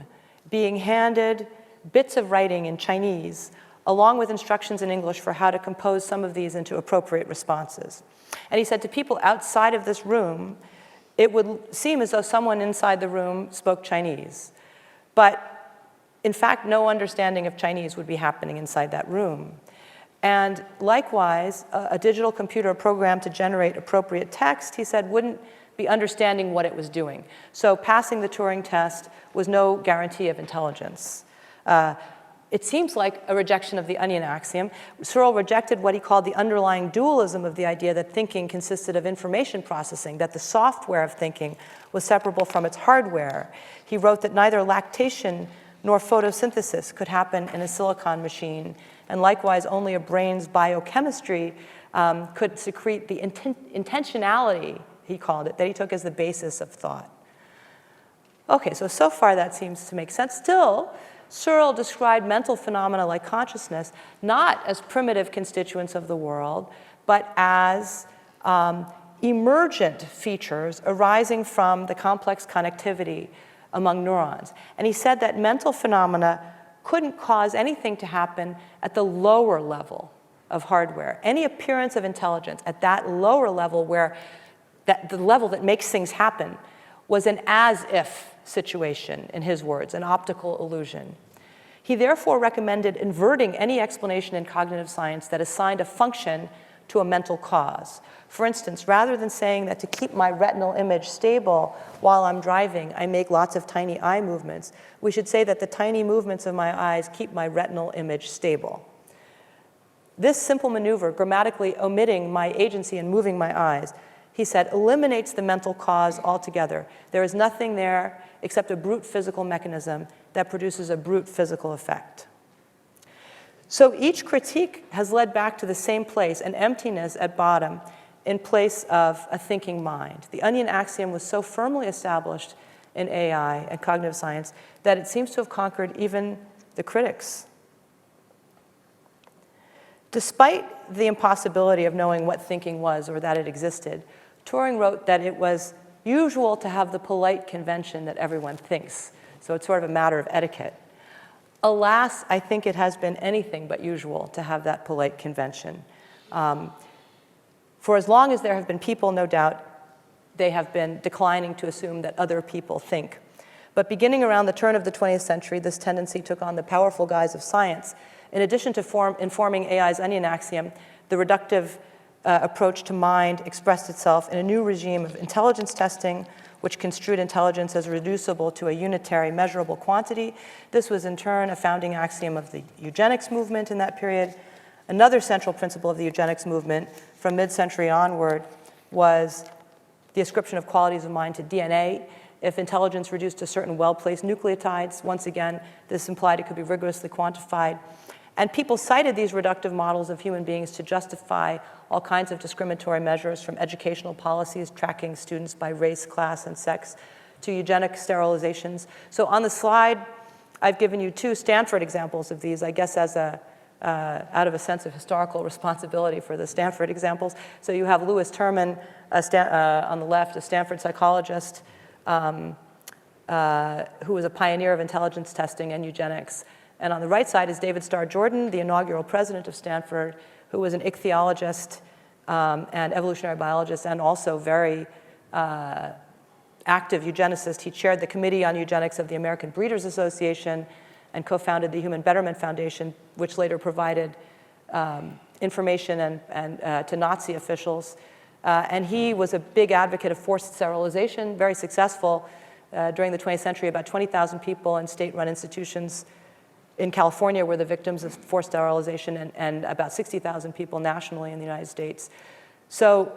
being handed bits of writing in Chinese, along with instructions in English for how to compose some of these into appropriate responses. And he said to people outside of this room, it would seem as though someone inside the room spoke Chinese. But in fact, no understanding of Chinese would be happening inside that room. And likewise, a digital computer programmed to generate appropriate text, he said, wouldn't be understanding what it was doing. So passing the Turing test was no guarantee of intelligence. It seems like a rejection of the onion axiom. Searle rejected what he called the underlying dualism of the idea that thinking consisted of information processing, that the software of thinking was separable from its hardware. He wrote that neither lactation nor photosynthesis could happen in a silicon machine, and likewise only a brain's biochemistry could secrete the intentionality, he called it, that he took as the basis of thought. Okay, so far that seems to make sense. Still, Searle described mental phenomena like consciousness not as primitive constituents of the world, but as emergent features arising from the complex connectivity among neurons. And he said that mental phenomena couldn't cause anything to happen at the lower level of hardware. Any appearance of intelligence at that lower level, where the level that makes things happen, was an as-if situation, in his words, an optical illusion. He therefore recommended inverting any explanation in cognitive science that assigned a function to a mental cause. For instance, rather than saying that to keep my retinal image stable while I'm driving, I make lots of tiny eye movements, we should say that the tiny movements of my eyes keep my retinal image stable. This simple maneuver, grammatically omitting my agency and moving my eyes, he said, eliminates the mental cause altogether. There is nothing there except a brute physical mechanism that produces a brute physical effect. So each critique has led back to the same place, an emptiness at bottom, in place of a thinking mind. The onion axiom was so firmly established in AI and cognitive science that it seems to have conquered even the critics. Despite the impossibility of knowing what thinking was or that it existed, Turing wrote that it was usual to have the polite convention that everyone thinks. So it's sort of a matter of etiquette. Alas, I think it has been anything but usual to have that polite convention. For as long as there have been people, no doubt, they have been declining to assume that other people think. But beginning around the turn of the 20th century, this tendency took on the powerful guise of science. In addition to informing AI's onion axiom, the reductive approach to mind expressed itself in a new regime of intelligence testing, which construed intelligence as reducible to a unitary measurable quantity. This was in turn a founding axiom of the eugenics movement in that period. Another central principle of the eugenics movement from mid-century onward was the ascription of qualities of mind to DNA. If intelligence reduced to certain well-placed nucleotides, once again, this implied it could be rigorously quantified. And people cited these reductive models of human beings to justify all kinds of discriminatory measures, from educational policies tracking students by race, class, and sex, to eugenic sterilizations. So on the slide, I've given you two Stanford examples of these, I guess as out of a sense of historical responsibility for the Stanford examples. So you have Louis Terman on the left, a Stanford psychologist who was a pioneer of intelligence testing and eugenics. And on the right side is David Starr Jordan, the inaugural president of Stanford, who was an ichthyologist and evolutionary biologist, and also very active eugenicist. He chaired the Committee on Eugenics of the American Breeders Association and co-founded the Human Betterment Foundation, which later provided information to Nazi officials. And he was a big advocate of forced sterilization, very successful. During the 20th century, about 20,000 people in state-run institutions in California were the victims of forced sterilization, and about 60,000 people nationally in the United States. So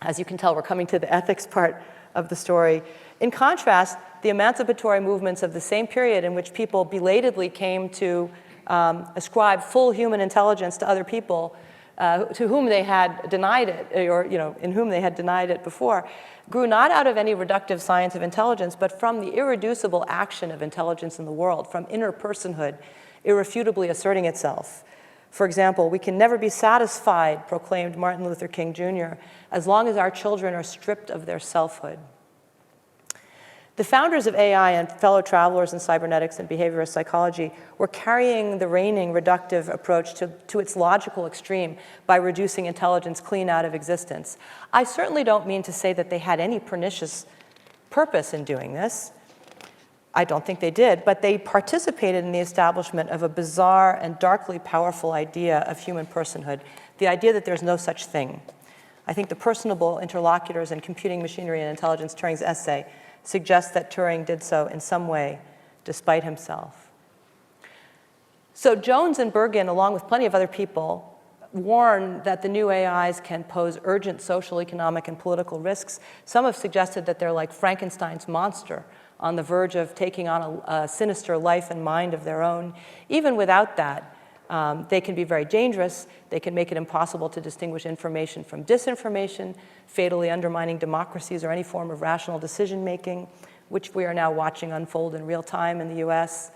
as you can tell, we're coming to the ethics part of the story. In contrast, the emancipatory movements of the same period in which people belatedly came to ascribe full human intelligence to other people to whom they had denied it, or in whom they had denied it before, grew not out of any reductive science of intelligence, but from the irreducible action of intelligence in the world, from inner personhood irrefutably asserting itself. For example, we can never be satisfied, proclaimed Martin Luther King Jr., as long as our children are stripped of their selfhood. The founders of AI and fellow travelers in cybernetics and behaviorist psychology were carrying the reigning reductive approach to its logical extreme by reducing intelligence clean out of existence. I certainly don't mean to say that they had any pernicious purpose in doing this. I don't think they did, but they participated in the establishment of a bizarre and darkly powerful idea of human personhood, the idea that there's no such thing. I think the personable interlocutors in Computing Machinery and Intelligence, Turing's essay, suggests that Turing did so in some way, despite himself. So Jones and Bergen, along with plenty of other people, warn that the new AIs can pose urgent social, economic, and political risks. Some have suggested that they're like Frankenstein's monster, on the verge of taking on a sinister life and mind of their own. Even without that, they can be very dangerous. They can make it impossible to distinguish information from disinformation, fatally undermining democracies or any form of rational decision-making, which we are now watching unfold in real time in the US.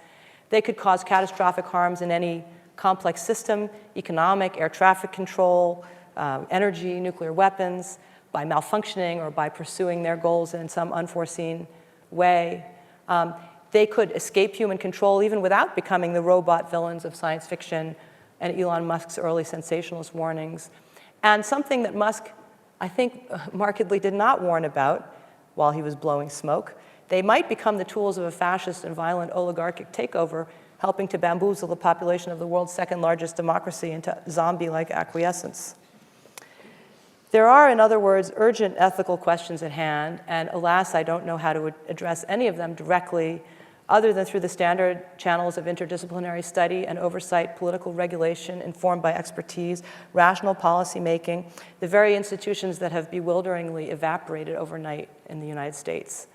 They could cause catastrophic harms in any complex system, economic, air traffic control, energy, nuclear weapons, by malfunctioning or by pursuing their goals in some unforeseen way. They could escape human control even without becoming the robot villains of science fiction and Elon Musk's early sensationalist warnings. And something that Musk, I think, markedly did not warn about while he was blowing smoke, they might become the tools of a fascist and violent oligarchic takeover, helping to bamboozle the population of the world's second largest democracy into zombie-like acquiescence. There are, in other words, urgent ethical questions at hand, and alas, I don't know how to address any of them directly other than through the standard channels of interdisciplinary study and oversight, political regulation informed by expertise, rational policy making, the very institutions that have bewilderingly evaporated overnight in the United States.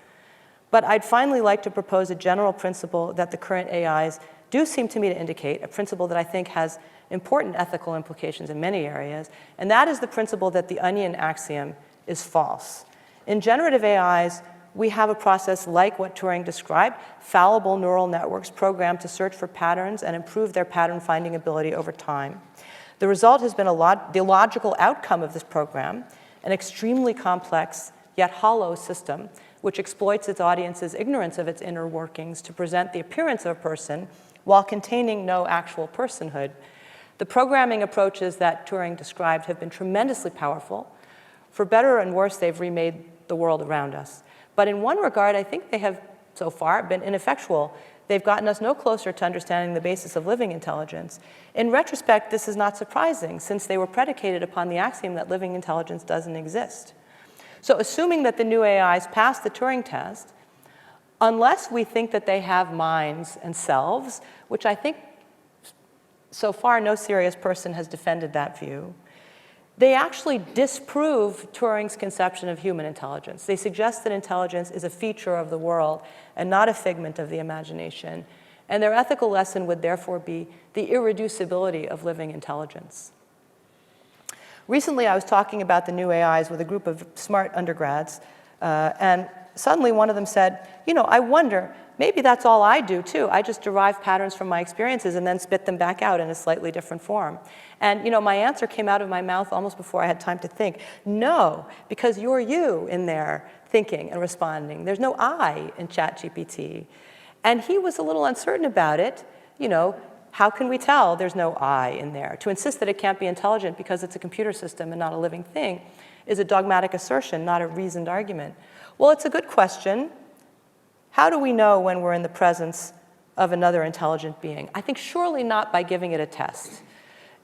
But I'd finally like to propose a general principle that the current AIs do seem to me to indicate, a principle that I think has important ethical implications in many areas, and that is the principle that the onion axiom is false. In generative AIs, we have a process like what Turing described, fallible neural networks programmed to search for patterns and improve their pattern-finding ability over time. The result has been the logical outcome of this program, an extremely complex yet hollow system which exploits its audience's ignorance of its inner workings to present the appearance of a person while containing no actual personhood. The programming approaches that Turing described have been tremendously powerful. For better and worse, they've remade the world around us. But in one regard, I think they have, so far, been ineffectual. They've gotten us no closer to understanding the basis of living intelligence. In retrospect, this is not surprising, since they were predicated upon the axiom that living intelligence doesn't exist. So assuming that the new AIs pass the Turing test, unless we think that they have minds and selves, which I think so far no serious person has defended that view, they actually disprove Turing's conception of human intelligence. They suggest that intelligence is a feature of the world and not a figment of the imagination. And their ethical lesson would therefore be the irreducibility of living intelligence. Recently, I was talking about the new AIs with a group of smart undergrads, and suddenly one of them said, I wonder, maybe that's all I do too. I just derive patterns from my experiences and then spit them back out in a slightly different form. And my answer came out of my mouth almost before I had time to think. No, because you're you in there thinking and responding. There's no I in ChatGPT. And he was a little uncertain about it. How can we tell there's no I in there? To insist that it can't be intelligent because it's a computer system and not a living thing is a dogmatic assertion, not a reasoned argument. Well, it's a good question. How do we know when we're in the presence of another intelligent being? I think surely not by giving it a test.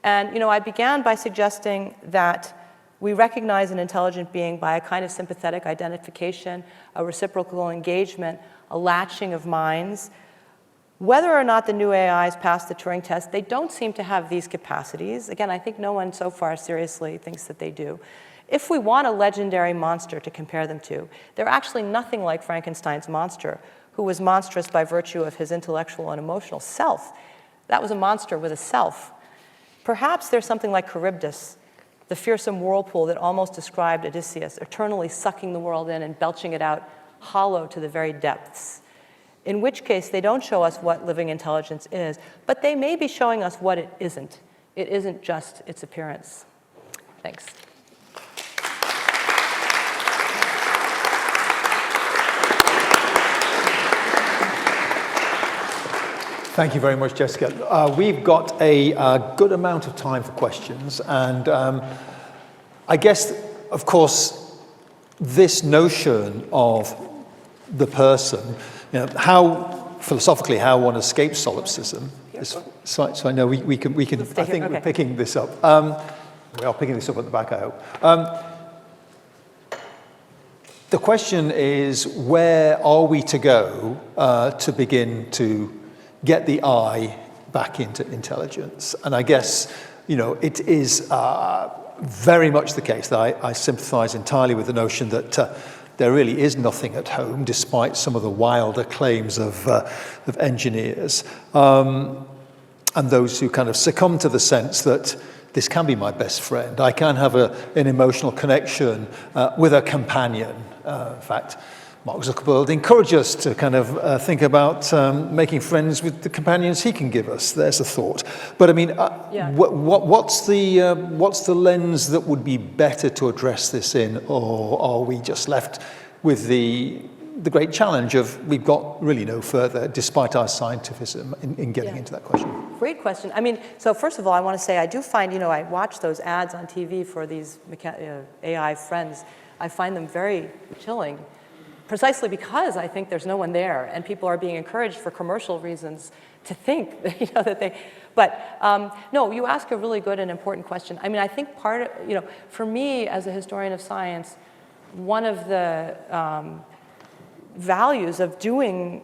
And I began by suggesting that we recognize an intelligent being by a kind of sympathetic identification, a reciprocal engagement, a latching of minds. Whether or not the new AIs pass the Turing test, they don't seem to have these capacities. Again, I think no one so far seriously thinks that they do. If we want a legendary monster to compare them to, they're actually nothing like Frankenstein's monster, who was monstrous by virtue of his intellectual and emotional self. That was a monster with a self. Perhaps there's something like Charybdis, the fearsome whirlpool that almost described Odysseus, eternally sucking the world in and belching it out hollow to the very depths. In which case, they don't show us what living intelligence is, but they may be showing us what it isn't. It isn't just its appearance. Thanks. Thank you very much, Jessica. We've got a good amount of time for questions, and I guess, of course, this notion of the person, how philosophically how one escapes solipsism. So I know we can. I think we're picking this up. We are picking this up at the back, I hope. The question is, where are we to go to begin to get the I back into intelligence? And I guess, it is very much the case that I sympathize entirely with the notion that there really is nothing at home, despite some of the wilder claims of engineers, and those who kind of succumb to the sense that this can be my best friend. I can have an emotional connection with a companion. In fact, Mark Zuckerberg encouraged us to kind of think about making friends with the companions he can give us. There's a thought. But I mean, what's the lens that would be better to address this in, or are we just left with the great challenge of we've got really no further, despite our scientificism, in getting into that question? Great question. I mean, so first of all, I want to say I do find, I watch those ads on TV for these AI friends. I find them very chilling, precisely because I think there's no one there, and people are being encouraged for commercial reasons to think that they. But no, you ask a really good and important question. I mean, I think part of, for me as a historian of science, one of the values of doing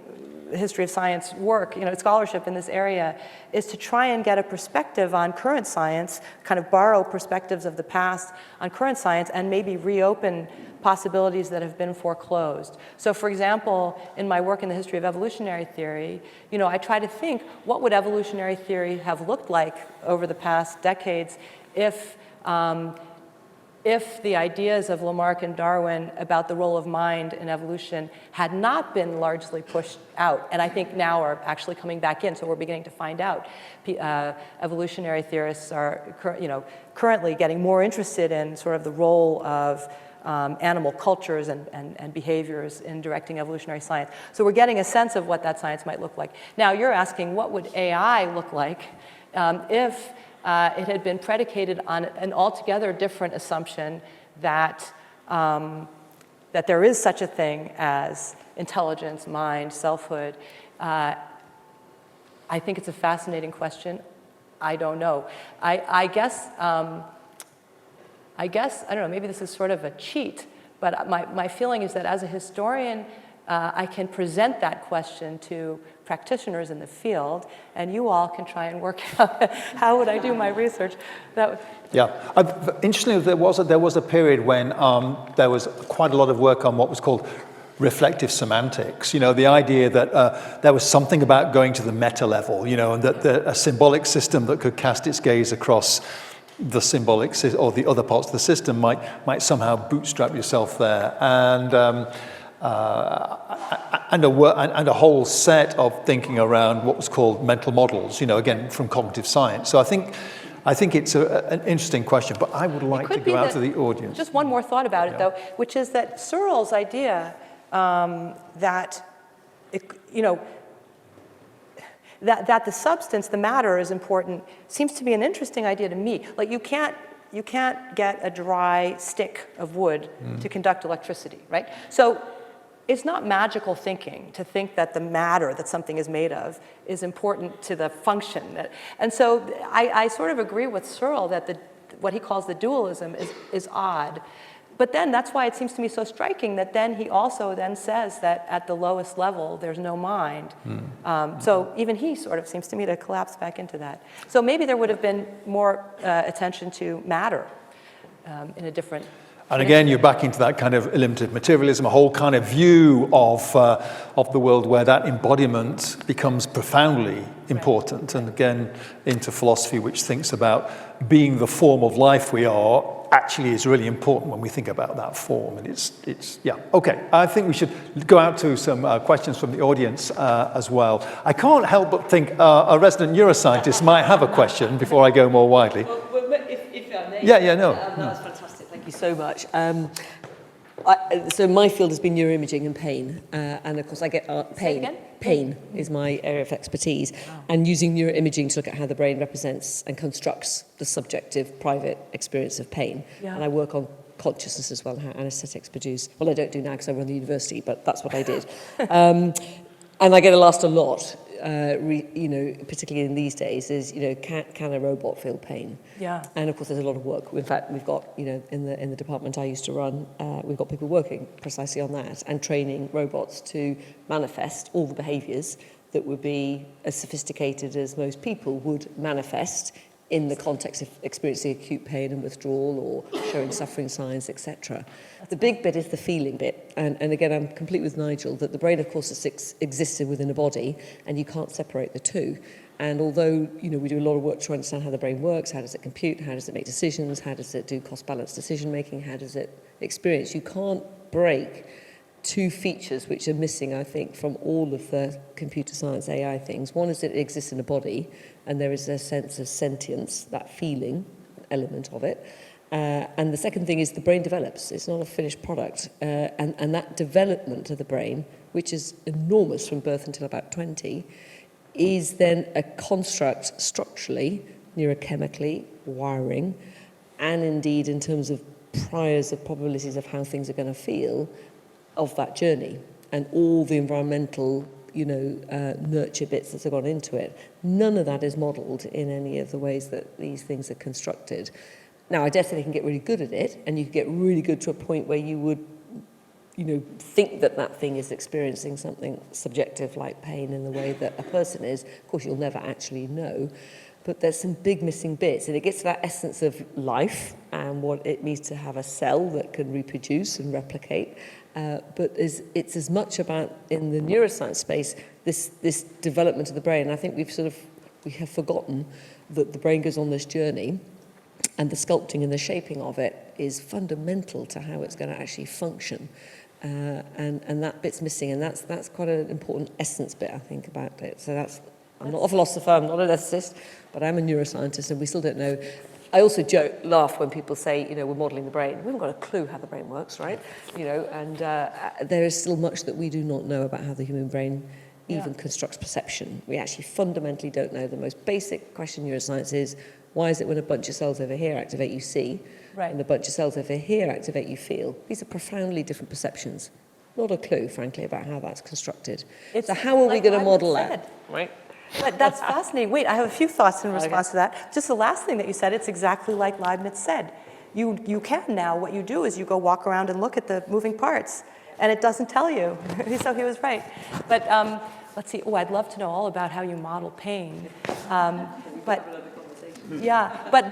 history of science work, scholarship in this area, is to try and get a perspective on current science, kind of borrow perspectives of the past on current science, and maybe reopen possibilities that have been foreclosed. So for example, in my work in the history of evolutionary theory, I try to think, what would evolutionary theory have looked like over the past decades if the ideas of Lamarck and Darwin about the role of mind in evolution had not been largely pushed out, and I think now are actually coming back in, so we're beginning to find out. Evolutionary theorists are currently getting more interested in sort of the role of animal cultures and behaviors in directing evolutionary science. So we're getting a sense of what that science might look like. Now you're asking, what would AI look like if it had been predicated on an altogether different assumption that there is such a thing as intelligence, mind, selfhood? I think it's a fascinating question. I don't know. I guess, I don't know, maybe this is sort of a cheat, but my feeling is that as a historian, I can present that question to practitioners in the field, and you all can try and work out how would I do my research. Interestingly, there was a period when there was quite a lot of work on what was called reflective semantics. The idea that there was something about going to the meta level, and that a symbolic system that could cast its gaze across the symbolic or the other parts of the system might somehow bootstrap yourself there, and a whole set of thinking around what was called mental models, again, from cognitive science. So I think it's an interesting question, but I would like to go out to the audience. Just one more thought about it, though, which is that Searle's idea that, that the substance, the matter, is important seems to be an interesting idea to me. Like you can't get a dry stick of wood to conduct electricity, right? So it's not magical thinking to think that the matter that something is made of is important to the function. And so I sort of agree with Searle that what he calls the dualism is odd. But then that's why it seems to me so striking that then he also then says that at the lowest level, there's no mind. So even he sort of seems to me to collapse back into that. So maybe there would have been more attention to matter in a different. And again, you're back into that kind of limited materialism, a whole kind of view of the world where that embodiment becomes profoundly important. And again, into philosophy, which thinks about being the form of life we are, actually is really important when we think about that form. And it's yeah. Okay, I think we should go out to some questions from the audience as well. I can't help but think a resident neuroscientist might have a question before I go more widely. Well, if I may. Yeah, no. That's fantastic. Thank you so much. So my field has been neuroimaging and pain, and of course I get pain. Pain is my area of expertise, and using neuroimaging to look at how the brain represents and constructs the subjective, private experience of pain. And I work on consciousness as well, how anesthetics produce. Well, I don't do now because I run the university, but that's what I did. And I get asked a lot, particularly in these days, is can a robot feel pain? Yeah. And of course, there's a lot of work. In fact, we've got in the department I used to run, we've got people working precisely on that and training robots to manifest all the behaviours that would be as sophisticated as most people would manifest in the context of experiencing acute pain and withdrawal or showing suffering signs, etc. The big bit is the feeling bit. And again, I'm complete with Nigel that the brain, of course, is existed within a body, and you can't separate the two. And although, we do a lot of work to understand how the brain works, how does it compute, how does it make decisions, how does it do cost-balanced decision-making, how does it experience, you can't break two features which are missing, I think, from all of the computer science AI things. One is that it exists in a body, and there is a sense of sentience, that feeling element of it. And the second thing is the brain develops. It's not a finished product. And that development of the brain, which is enormous from birth until about 20, is then a construct structurally, neurochemically, wiring, and indeed in terms of priors of probabilities of how things are going to feel of that journey, and all the environmental, nurture bits that have gone into it. None of that is modelled in any of the ways that these things are constructed. Now, I dare say they can get really good at it, and you can get really good to a point where you would, think that thing is experiencing something subjective like pain in the way that a person is. Of course, you'll never actually know. But there's some big missing bits, and it gets to that essence of life and what it means to have a cell that can reproduce and replicate. But it's as much about, in the neuroscience space, this development of the brain. I think we have forgotten that the brain goes on this journey, and the sculpting and the shaping of it is fundamental to how it's going to actually function. And that bit's missing, and that's quite an important essence bit, I think, about it. So I'm not a philosopher, I'm not an ethicist, but I'm a neuroscientist, and we still don't know. I also laugh when people say, we're modelling the brain. We haven't got a clue how the brain works, right? And there is still much that we do not know about how the human brain even constructs perception. We actually fundamentally don't know. The most basic question in neuroscience is, why is it when a bunch of cells over here activate you see, and a bunch of cells over here activate you feel? These are profoundly different perceptions. Not a clue, frankly, about how that's constructed. So how are we going to model that? Right? But that's fascinating. Wait, I have a few thoughts in response to that. Just the last thing that you said, it's exactly like Leibniz said. You can now, what you do is you go walk around and look at the moving parts, and it doesn't tell you. So he was right. But let's see, I'd love to know all about how you model pain. But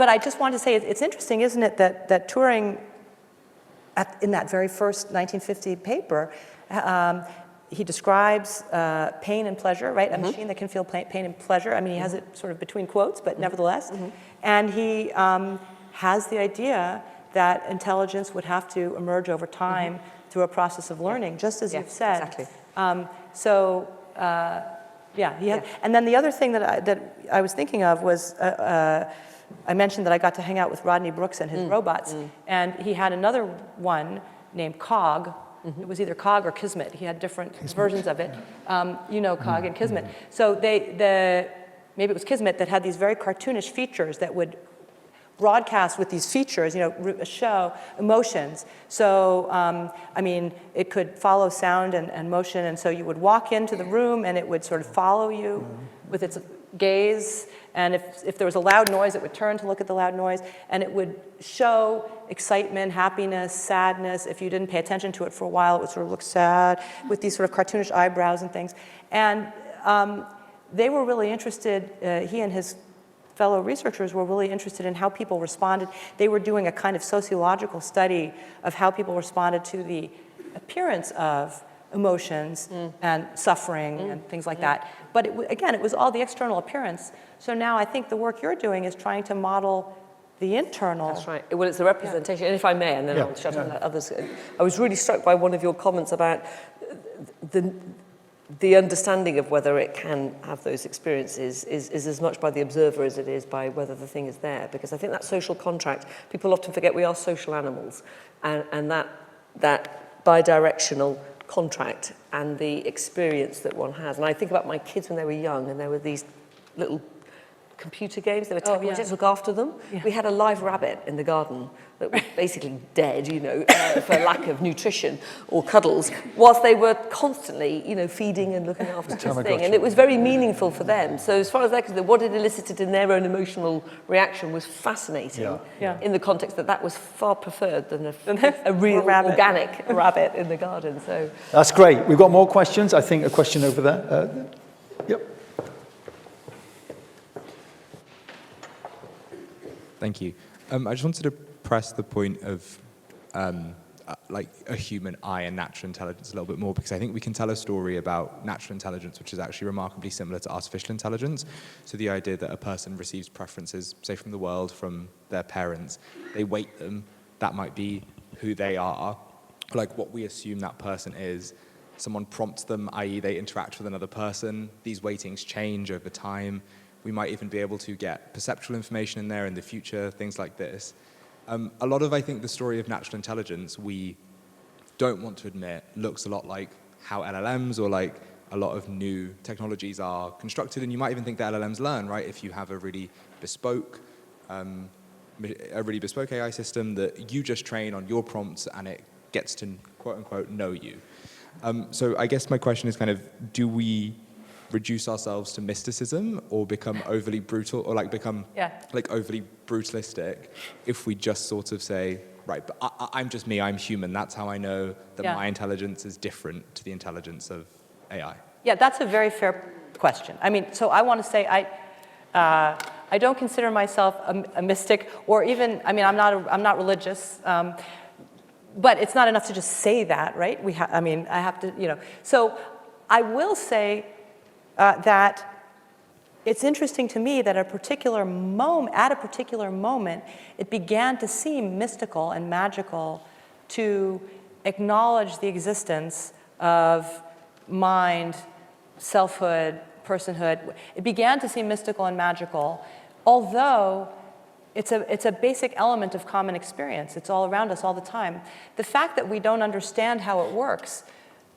I just want to say, it's interesting, isn't it, that Turing, in that very first 1950 paper, he describes pain and pleasure, right? A machine that can feel pain and pleasure. I mean, he has it sort of between quotes, but nevertheless. And he has the idea that intelligence would have to emerge over time through a process of learning, just as you've said. Exactly. And then the other thing that I was thinking of was, I mentioned that I got to hang out with Rodney Brooks and his robots, and he had another one named Cog, It was either Cog or Kismet. He had different versions of it. You know Cog and Kismet. So maybe it was Kismet that had these very cartoonish features that would broadcast with these features, show emotions. So, I mean, it could follow sound and motion, and so you would walk into the room and it would sort of follow you with its gaze, and if there was a loud noise, it would turn to look at the loud noise, and it would show excitement, happiness, sadness. If you didn't pay attention to it for a while, it would sort of look sad with these sort of cartoonish eyebrows and things. And they were really interested, he and his fellow researchers were really interested in how people responded. They were doing a kind of sociological study of how people responded to the appearance of emotions and suffering and things like that. But again, it was all the external appearance. So now I think the work you're doing is trying to model the internal. That's right. Well, it's a representation. And if I may, and then I'll shut up and let others. I was really struck by one of your comments about the understanding of whether it can have those experiences is as much by the observer as it is by whether the thing is there. Because I think that social contract, people often forget we are social animals, and that bidirectional contract and the experience that one has. And I think about my kids when they were young, and there were these little computer games. They were technology to look after them. Yeah. We had a live rabbit in the garden that was basically dead, for lack of nutrition or cuddles, whilst they were constantly, feeding and looking after this thing. And it was very meaningful for them. So as far as they're concerned, what it elicited in their own emotional reaction was fascinating in the context that was far preferred than a real organic rabbit in the garden. So that's great. We've got more questions. I think a question over there. Yep. Thank you. I just wanted to press the point of like a human eye and natural intelligence a little bit more, because I think we can tell a story about natural intelligence which is actually remarkably similar to artificial intelligence. So the idea that a person receives preferences, say from the world, from their parents, they weight them, that might be who they are, like what we assume that person is. Someone prompts them, i.e. they interact with another person, these weightings change over time. We might even be able to get perceptual information in there in the future, things like this. A lot of, I think, the story of natural intelligence, we don't want to admit, looks a lot like how LLMs or like a lot of new technologies are constructed. And you might even think that LLMs learn, right? If you have a really bespoke AI system that you just train on your prompts and it gets to, quote unquote, know you. So I guess my question is kind of, do we reduce ourselves to mysticism or become overly brutal or become overly brutalistic if we just sort of say, right, but I'm just me, I'm human, that's how I know that my intelligence is different to the intelligence of AI? Yeah, that's a very fair question. I mean, so I want to say I don't consider myself a mystic, or even, I mean, I'm not religious, but it's not enough to just say that, right? I have to, So I will say that it's interesting to me that at a particular moment, it began to seem mystical and magical to acknowledge the existence of mind, selfhood, personhood. It began to seem mystical and magical, although it's a basic element of common experience. It's all around us all the time. The fact that we don't understand how it works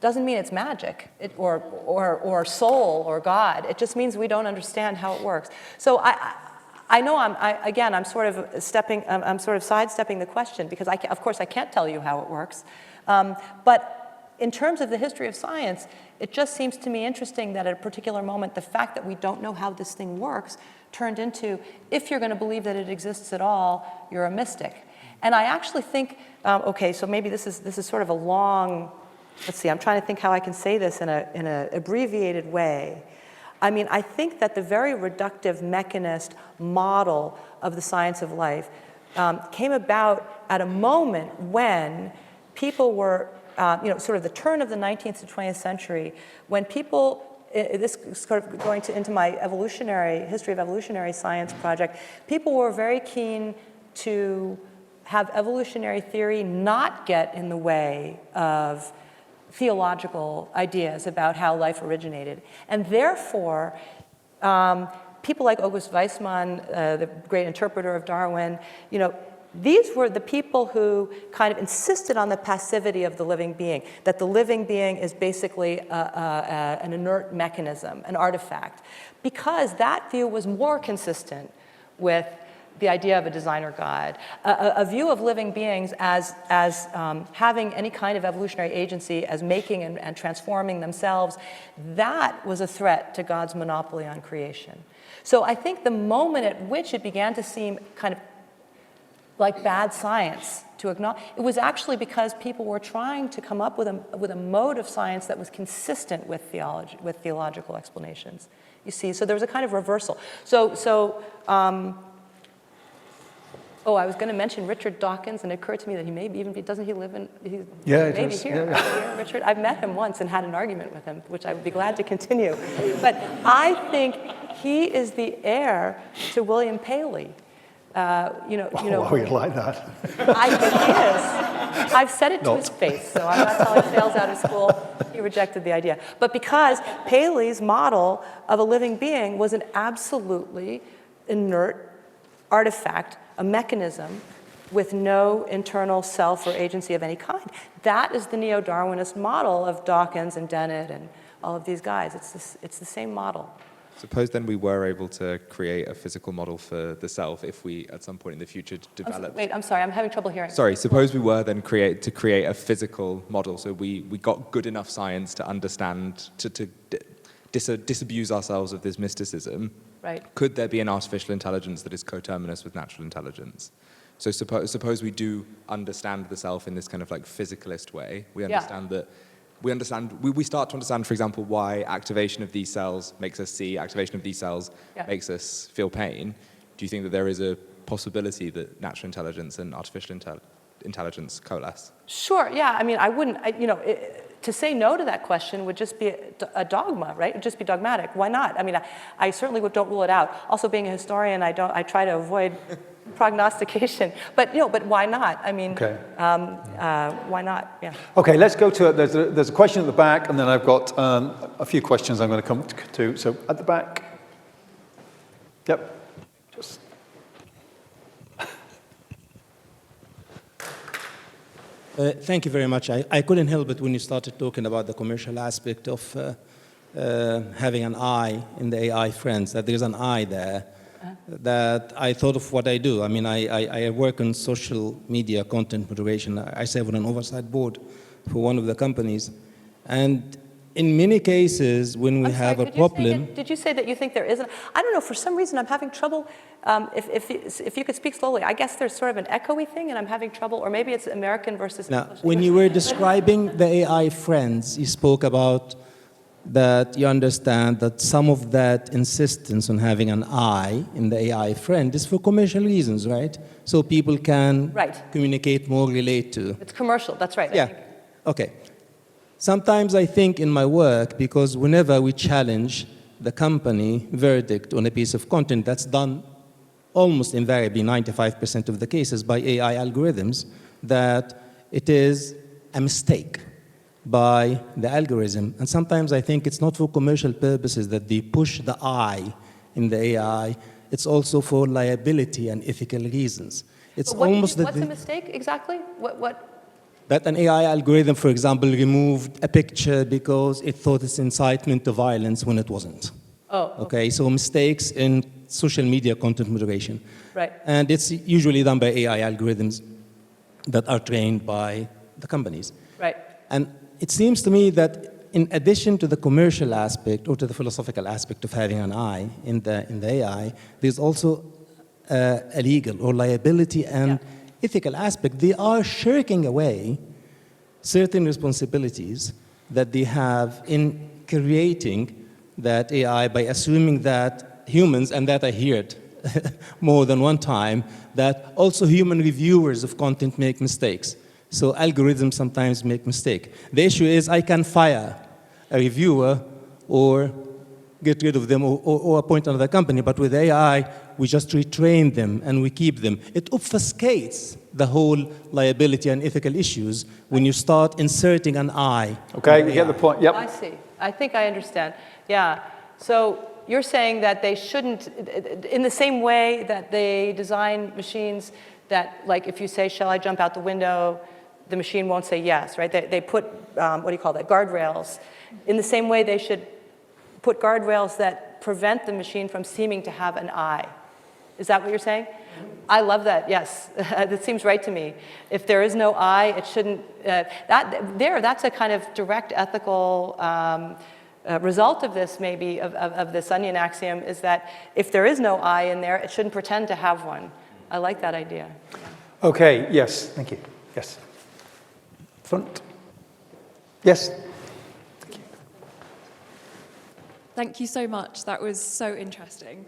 doesn't mean it's magic or soul or God. It just means we don't understand how it works. So I know I'm sort of sidestepping the question, because of course I can't tell you how it works. But in terms of the history of science, it just seems to me interesting that at a particular moment, the fact that we don't know how this thing works turned into, if you're going to believe that it exists at all, you're a mystic. And I actually think, okay, so maybe this is sort of a long. Let's see, I'm trying to think how I can say this in an abbreviated way. I mean, I think that the very reductive mechanist model of the science of life came about at a moment when people were, sort of the turn of the 19th to 20th century, when people, this is sort of going into my history of evolutionary science project, people were very keen to have evolutionary theory not get in the way of theological ideas about how life originated. And therefore, people like August Weismann, the great interpreter of Darwin, These were the people who kind of insisted on the passivity of the living being, that the living being is basically an inert mechanism, an artifact, because that view was more consistent with the idea of a designer God, a view of living beings as having any kind of evolutionary agency, as making and transforming themselves. That was a threat to God's monopoly on creation. So I think the moment at which it began to seem kind of like bad science to acknowledge, it was actually because people were trying to come up with a mode of science that was consistent with theology, with theological explanations. You see, so there was a kind of reversal. I was going to mention Richard Dawkins, and it occurred to me that he maybe even, doesn't he live in, he's maybe here, here, Richard. I've met him once and had an argument with him, which I would be glad to continue. But I think he is the heir to William Paley. Why you like that? I think he is. I've said it to his face, so I'm not telling fails out of school. He rejected the idea. But because Paley's model of a living being was an absolutely inert artifact, a mechanism with no internal self or agency of any kind. That is the neo-Darwinist model of Dawkins and Dennett and all of these guys. It's the same model. Suppose then we were able to create a physical model for the self if we, at some point in the future, developed... I'm sorry, I'm having trouble hearing. Sorry, suppose we were then to create a physical model, so we got good enough science to understand, to disabuse ourselves of this mysticism. Right. Could there be an artificial intelligence that is coterminous with natural intelligence? So suppose we do understand the self in this kind of like physicalist way. We understand that... We start to understand, for example, why activation of these cells makes us see, activation of these cells makes us feel pain. Do you think that there is a possibility that natural intelligence and artificial intelligence coalesce? Sure, yeah. I mean, I wouldn't, to say no to that question would just be a dogma, right? It would just be dogmatic. Why not? I mean, I certainly don't rule it out. Also, being a historian, I try to avoid prognostication. But why not? I mean, why not? Yeah. Okay, let's go to there's a question at the back, and then I've got a few questions I'm going to come to. So at the back. Yep. Just. Thank you very much. I couldn't help it when you started talking about the commercial aspect of having an eye in the AI friends, that there's an eye there. That I thought of what I do. I mean, I work on social media content moderation. I serve on an oversight board for one of the companies. And in many cases, when we have a problem... Did you say that you think there isn't? I don't know, for some reason I'm having trouble. If you could speak slowly. I guess there's sort of an echoey thing and I'm having trouble, or maybe it's American versus now, English. When you were describing the AI friends, you spoke about that you understand that some of that insistence on having an eye in the AI friend is for commercial reasons, right? So people can communicate more, relate to. It's commercial, that's right. Yeah, okay. Sometimes I think in my work, because whenever we challenge the company verdict on a piece of content, that's done almost invariably 95% of the cases by AI algorithms, that it is a mistake by the algorithm. And sometimes I think it's not for commercial purposes that they push the eye in the AI. It's also for liability and ethical reasons. It's almost what's a mistake exactly? That an AI algorithm, for example, removed a picture because it thought it's incitement to violence when it wasn't. Oh. Okay, so mistakes in social media content moderation. Right. And it's usually done by AI algorithms that are trained by the companies. Right. And it seems to me that in addition to the commercial aspect or to the philosophical aspect of having an eye in the AI, there's also a legal or liability and ethical aspect. They are shirking away certain responsibilities that they have in creating that AI by assuming that humans, and that I heard more than one time, that also human reviewers of content make mistakes. So algorithms sometimes make mistakes. The issue is I can fire a reviewer or get rid of them or appoint another company, but with AI, we just retrain them and we keep them. It obfuscates the whole liability and ethical issues when you start inserting an eye. Okay, you get the point, yep. I see. I think I understand. Yeah, so you're saying that they shouldn't, in the same way that they design machines that, like, if you say, shall I jump out the window, the machine won't say yes, right? They put, what do you call that, guardrails. In the same way, they should put guardrails that prevent the machine from seeming to have an eye. Is that what you're saying? I love that, yes. That seems right to me. If there is no eye, it shouldn't, that's a kind of direct ethical result of this, maybe, of this onion axiom, is that if there is no eye in there, it shouldn't pretend to have one. I like that idea. Okay, yes, thank you. Yes. Front. Yes. Thank you so much. That was so interesting.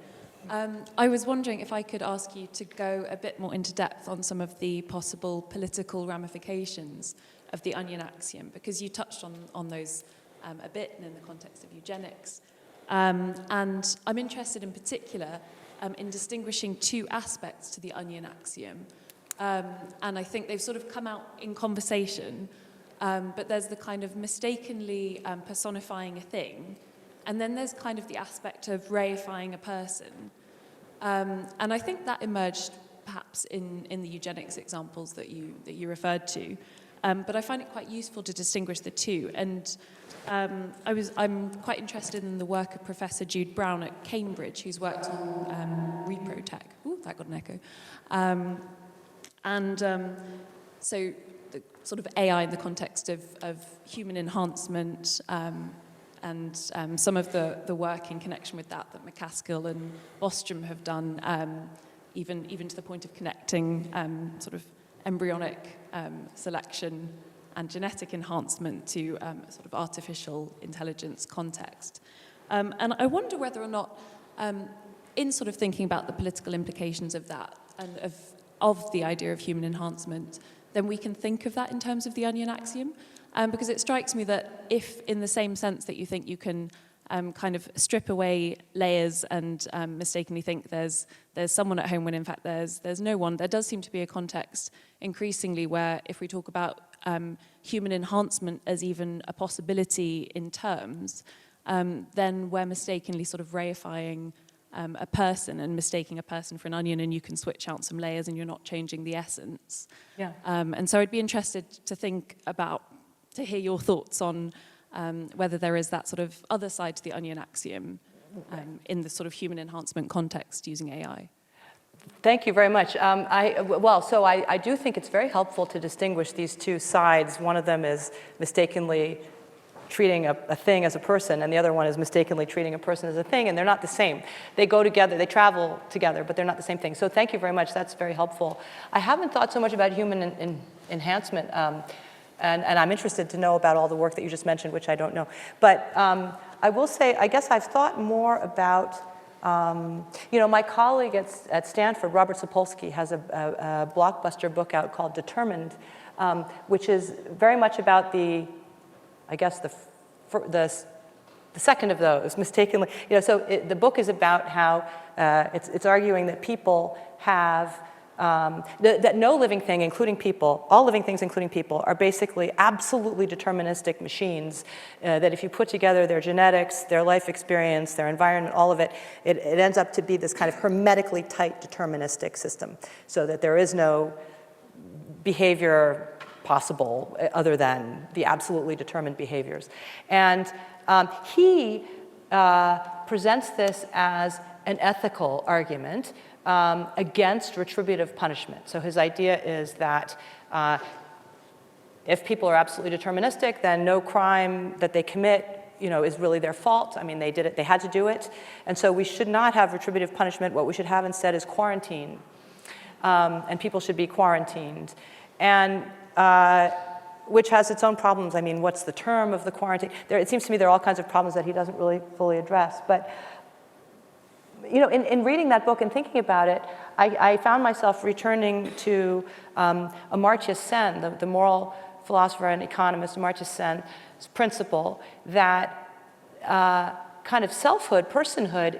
I was wondering if I could ask you to go a bit more into depth on some of the possible political ramifications of the onion axiom, because you touched on those a bit in the context of eugenics. And I'm interested in particular in distinguishing two aspects to the onion axiom. And I think they've sort of come out in conversation, but there's the kind of mistakenly personifying a thing, and then there's kind of the aspect of reifying a person. And I think that emerged perhaps in the eugenics examples that you referred to. But I find it quite useful to distinguish the two. And I'm quite interested in the work of Professor Jude Brown at Cambridge, who's worked on reprotech. Ooh, that got an echo. So the sort of AI in the context of human enhancement, and some of the work in connection with that McCaskill and Bostrom have done, even to the point of connecting sort of embryonic selection and genetic enhancement to a sort of artificial intelligence context. And I wonder whether or not, in sort of thinking about the political implications of that and of the idea of human enhancement, then we can think of that in terms of the onion axiom. Because it strikes me that if, in the same sense that you think you can kind of strip away layers and mistakenly think there's someone at home when in fact there's no one, there does seem to be a context increasingly where if we talk about human enhancement as even a possibility in terms, then we're mistakenly sort of reifying a person and mistaking a person for an onion, and you can switch out some layers and you're not changing the essence. Yeah. And so I'd be interested to hear your thoughts on whether there is that sort of other side to the onion axiom in the sort of human enhancement context using AI. Thank you very much. I do think it's very helpful to distinguish these two sides. One of them is mistakenly treating a thing as a person, and the other one is mistakenly treating a person as a thing, and they're not the same. They go together, they travel together, but they're not the same thing. So thank you very much. That's very helpful. I haven't thought so much about human enhancement. And I'm interested to know about all the work that you just mentioned, which I don't know. But I will say, I guess I've thought more about, my colleague at Stanford, Robert Sapolsky, has a blockbuster book out called Determined, which is very much about the second of those, mistakenly. The book is about how it's arguing that people have that no living thing, including people, all living things, including people, are basically absolutely deterministic machines, that if you put together their genetics, their life experience, their environment, all of it, it ends up to be this kind of hermetically tight deterministic system, so that there is no behavior possible other than the absolutely determined behaviors. And he presents this as an ethical argument against retributive punishment. So his idea is that if people are absolutely deterministic, then no crime that they commit, is really their fault. I mean, they did it, they had to do it. And so we should not have retributive punishment. What we should have instead is quarantine. And people should be quarantined. And which has its own problems. I mean, what's the term of the quarantine? It seems to me there are all kinds of problems that he doesn't really fully address. But in reading that book and thinking about it, I found myself returning to Amartya Sen, the moral philosopher and economist, Amartya Sen's principle that kind of selfhood, personhood,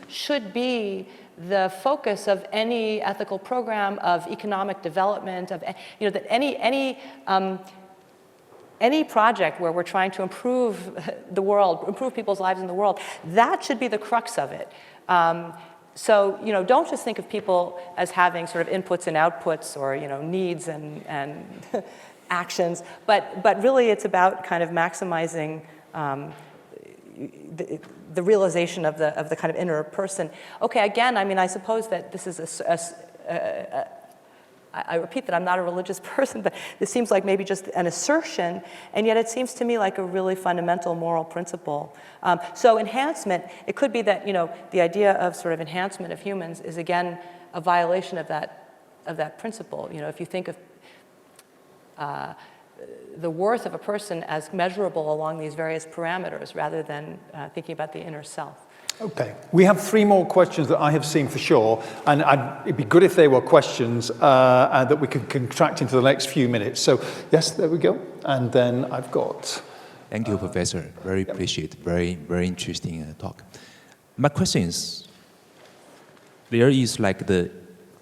should be the focus of any ethical program, of economic development, of that any project where we're trying to improve the world, improve people's lives in the world, that should be the crux of it. So, don't just think of people as having sort of inputs and outputs or, needs and actions, but really it's about kind of maximizing the realization of the kind of inner person. Okay, again, I mean, I suppose that this is I repeat that I'm not a religious person, but this seems like maybe just an assertion, and yet it seems to me like a really fundamental moral principle. So enhancement, it could be that, the idea of sort of enhancement of humans is, again, a violation of that principle. If you think of the worth of a person as measurable along these various parameters rather than thinking about the inner self. Okay, we have 3 more questions that I have seen for sure, and it'd be good if they were questions that we could contract into the next few minutes. So, yes, there we go. And then I've got... Thank you, Professor. Very appreciate, very, very interesting talk. My question is, there is like the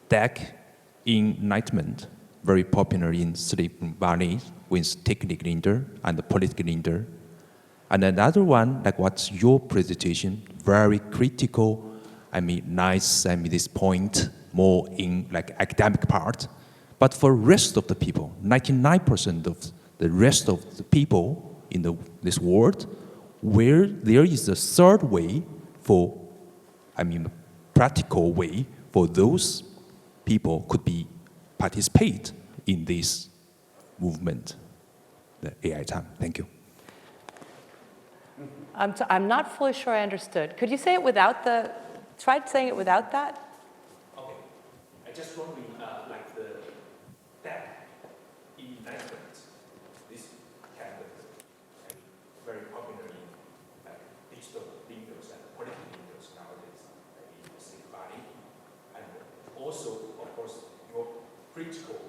deck enlightenment, very popular in Silicon Valley with technical leader and the political leader. And another one, like what's your presentation, very critical, nice, this point, more in like academic part. But for rest of the people, 99% of the rest of the people in this world, where there is a third way for, practical way for those people could be participate in this movement, the AI time. Thank you. I'm not fully sure I understood. Could you say it without try saying it without that? Okay. I just wondering, like the deck enlightenment, this kind of very popular in digital leaders and political leaders nowadays, in Silicon Valley, and also, of course, your critical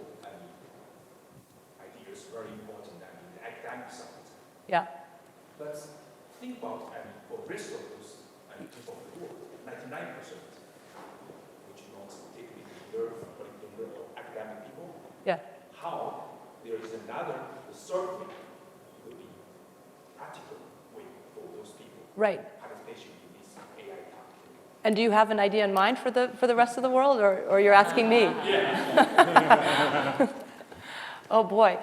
ideas very important. The academic side. Yeah. But think about, for the rest of those people of the world, 99%, which not technically learn or academic people. Yeah. How there is another, the third way would be practical way for those people. Right. Participation in this AI talk. And do you have an idea in mind for the rest of the world, or you're asking me? Yeah. Oh boy,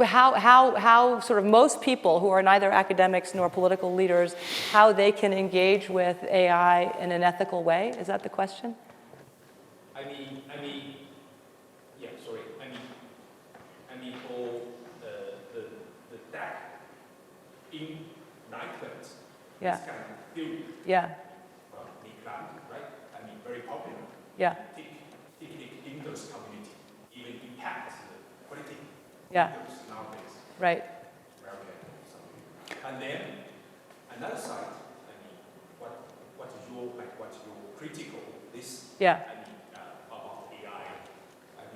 how sort of most people who are neither academics nor political leaders, how they can engage with AI in an ethical way? Is that the question? For the deck enlightenment, Yeah. this kind of theory, Yeah. right? Very popular. Yeah. In those community, even impacts the political. Yeah. Nowadays. Right. And then another side, what's your critical this? Yeah. About AI.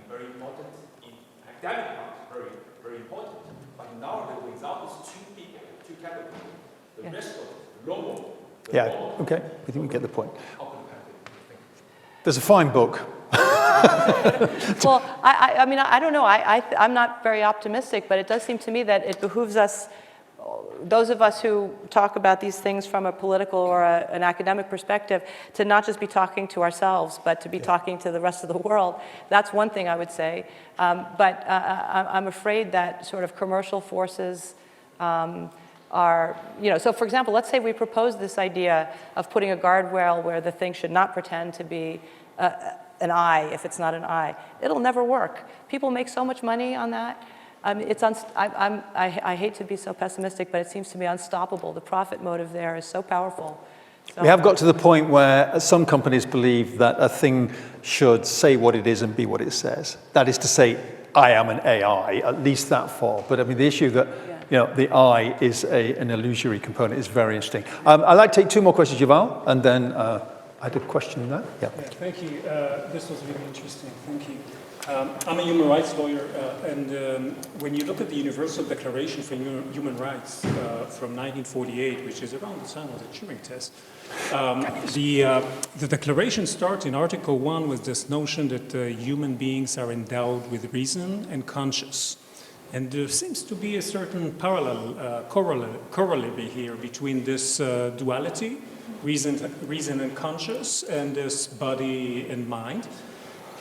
Very important in academic part, very, very important. But now without these two categories, the rest of the normal. Okay, I think we get the point. There's a fine book. Well, I don't know. I'm not very optimistic, but it does seem to me that it behooves us, those of us who talk about these things from a political or an academic perspective, to not just be talking to ourselves, but to be talking to the rest of the world. That's one thing I would say. But I'm afraid that sort of commercial forces are, so for example, let's say we propose this idea of putting a guardrail where the thing should not pretend to be an eye if it's not an eye. It'll never work. People make so much money on that. I hate to be so pessimistic, but it seems to me unstoppable. The profit motive there is so powerful. So, we have got to the point where some companies believe that a thing should say what it is and be what it says. That is to say, I am an AI, at least that far. But the issue that the I is an illusory component is very interesting. I'd like to take 2 more questions, Yuval, and then I had a question there. Yeah. Thank you. This was really interesting. Thank you. I'm a human rights lawyer, and when you look at the Universal Declaration for Human Rights from 1948, which is around the time of the Turing test, the declaration starts in Article 1 with this notion that human beings are endowed with reason and conscience. And there seems to be a certain corollary here between this duality reason and conscious, and there's body and mind.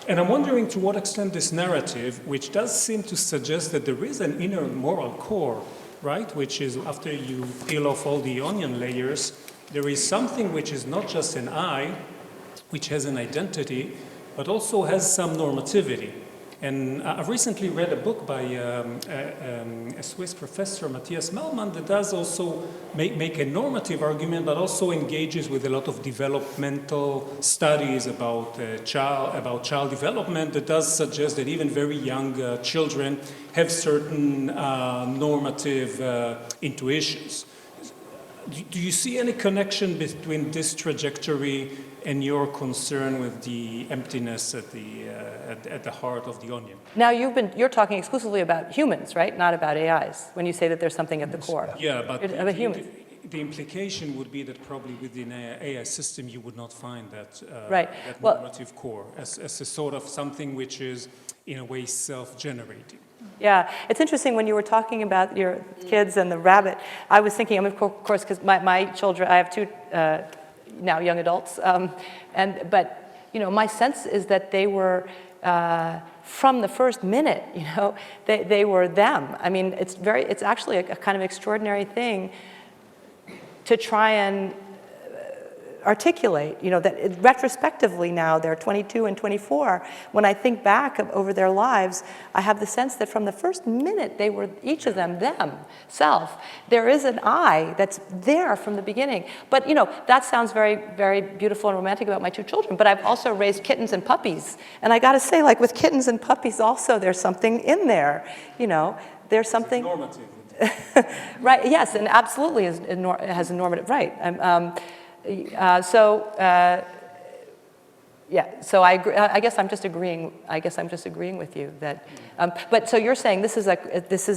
And I'm wondering to what extent this narrative, which does seem to suggest that there is an inner moral core, right, which is after you peel off all the onion layers, there is something which is not just an I, which has an identity, but also has some normativity. And I've recently read a book by a Swiss professor, Matthias Mellmann, that does also make a normative argument, but also engages with a lot of developmental studies about child development that does suggest that even very young children have certain normative intuitions. Do you see any connection between this trajectory and your concern with the emptiness at the heart of the onion? Now you're talking exclusively about humans, right? Not about AIs. When you say that there's something at the core. Yeah, but about humans. The implication would be that probably within an AI system you would not find that right. that normative core as a sort of something which is in a way self-generating. Yeah, it's interesting when you were talking about your kids and the rabbit. I was thinking, of course, because my children, I have two now young adults, but you know, my sense is that they were from the first minute. You know, they were them. I mean, it's actually a kind of extraordinary thing to try and articulate, you know, that retrospectively now, they're 22 and 24. When I think back over their lives, I have the sense that from the first minute they were, each of them, self. There is an I that's there from the beginning. But, you know, that sounds very, very beautiful and romantic about my two children, but I've also raised kittens and puppies. And I gotta say, like with kittens and puppies also, there's something in there, you know, there's something. It's normative. Right, yes, and absolutely has a normative, right. Yeah. So I agree, I guess I'm just agreeing with you that. But so you're saying this is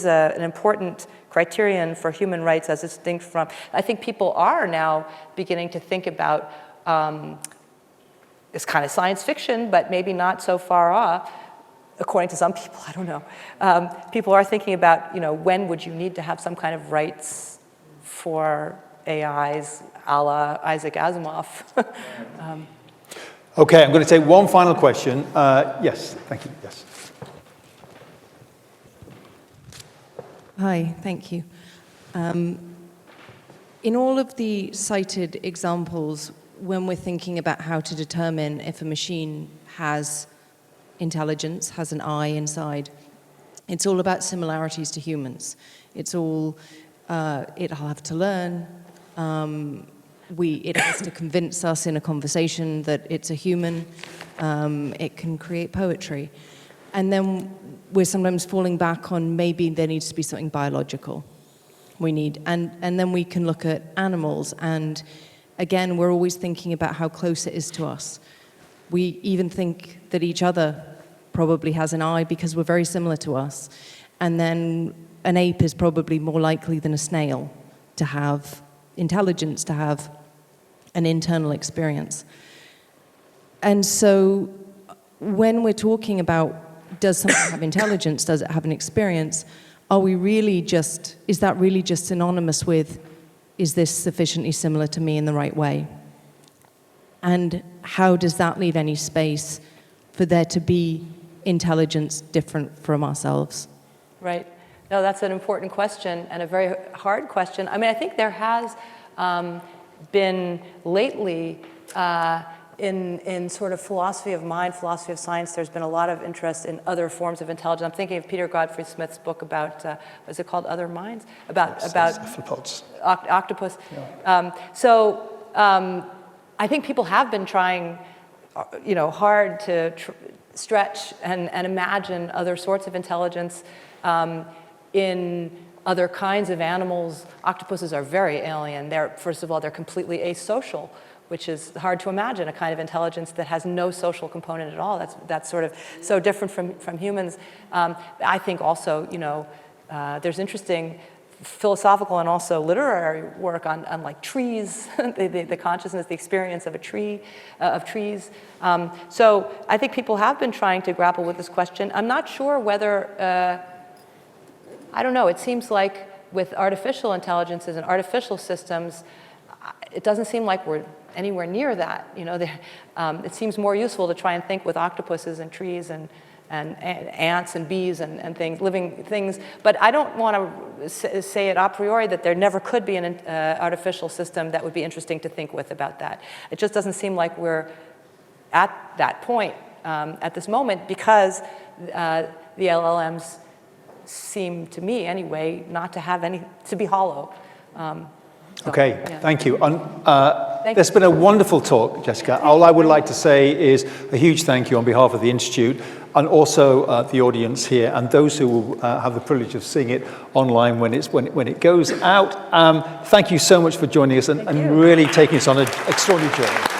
an important criterion for human rights as distinct from. I think people are now beginning to think about it's kind of science fiction, but maybe not so far off. According to some people, I don't know. People are thinking about, you know, when would you need to have some kind of rights for AIs, a la Isaac Asimov. Okay, I'm going to take one final question. Yes, thank you. Yes. Hi, thank you. In all of the cited examples, when we're thinking about how to determine if a machine has intelligence, has an I inside, it's all about similarities to humans. It's all, it'll have to learn. It has to convince us in a conversation that it's a human. It can create poetry. And then we're sometimes falling back on maybe there needs to be something biological. And then we can look at animals, and again, we're always thinking about how close it is to us. We even think that each other probably has an eye because we're very similar to us. And then an ape is probably more likely than a snail to have intelligence, to have an internal experience. And so when we're talking about does something have intelligence, does it have an experience, is that really just synonymous with, is this sufficiently similar to me in the right way? And how does that leave any space for there to be intelligence different from ourselves? Right. No, that's an important question and a very hard question. I mean, I think there has been lately in sort of philosophy of mind, philosophy of science, there's been a lot of interest in other forms of intelligence. I'm thinking of Peter Godfrey Smith's book about, what's it called, Other Minds? About Cephalopods. Octopus. Yeah. I think people have been trying, you know, hard to stretch and imagine other sorts of intelligence in other kinds of animals. Octopuses are very alien. First of all, they're completely asocial, which is hard to imagine, a kind of intelligence that has no social component at all. That's sort of so different from humans. I think also, you know, there's interesting philosophical and also literary work on like trees, the consciousness, the experience of a tree, of trees. So I think people have been trying to grapple with this question. I'm not sure whether, I don't know, it seems like with artificial intelligences and artificial systems, it doesn't seem like we're anywhere near that. You know, it seems more useful to try and think with octopuses and trees and ants and bees and things, living things. But I don't want to say it a priori that there never could be an artificial system that would be interesting to think with about that. It just doesn't seem like we're at that point at this moment, because the LLMs seem, to me anyway, not to have any, to be hollow. Okay, yeah. thank you. Thank There's you. been a wonderful talk, Jessica. All I would like to say is a huge thank you on behalf of the Institute, and also the audience here, and those who will have the privilege of seeing it online when it goes out. Thank you so much for joining us and really taking us on an extraordinary journey.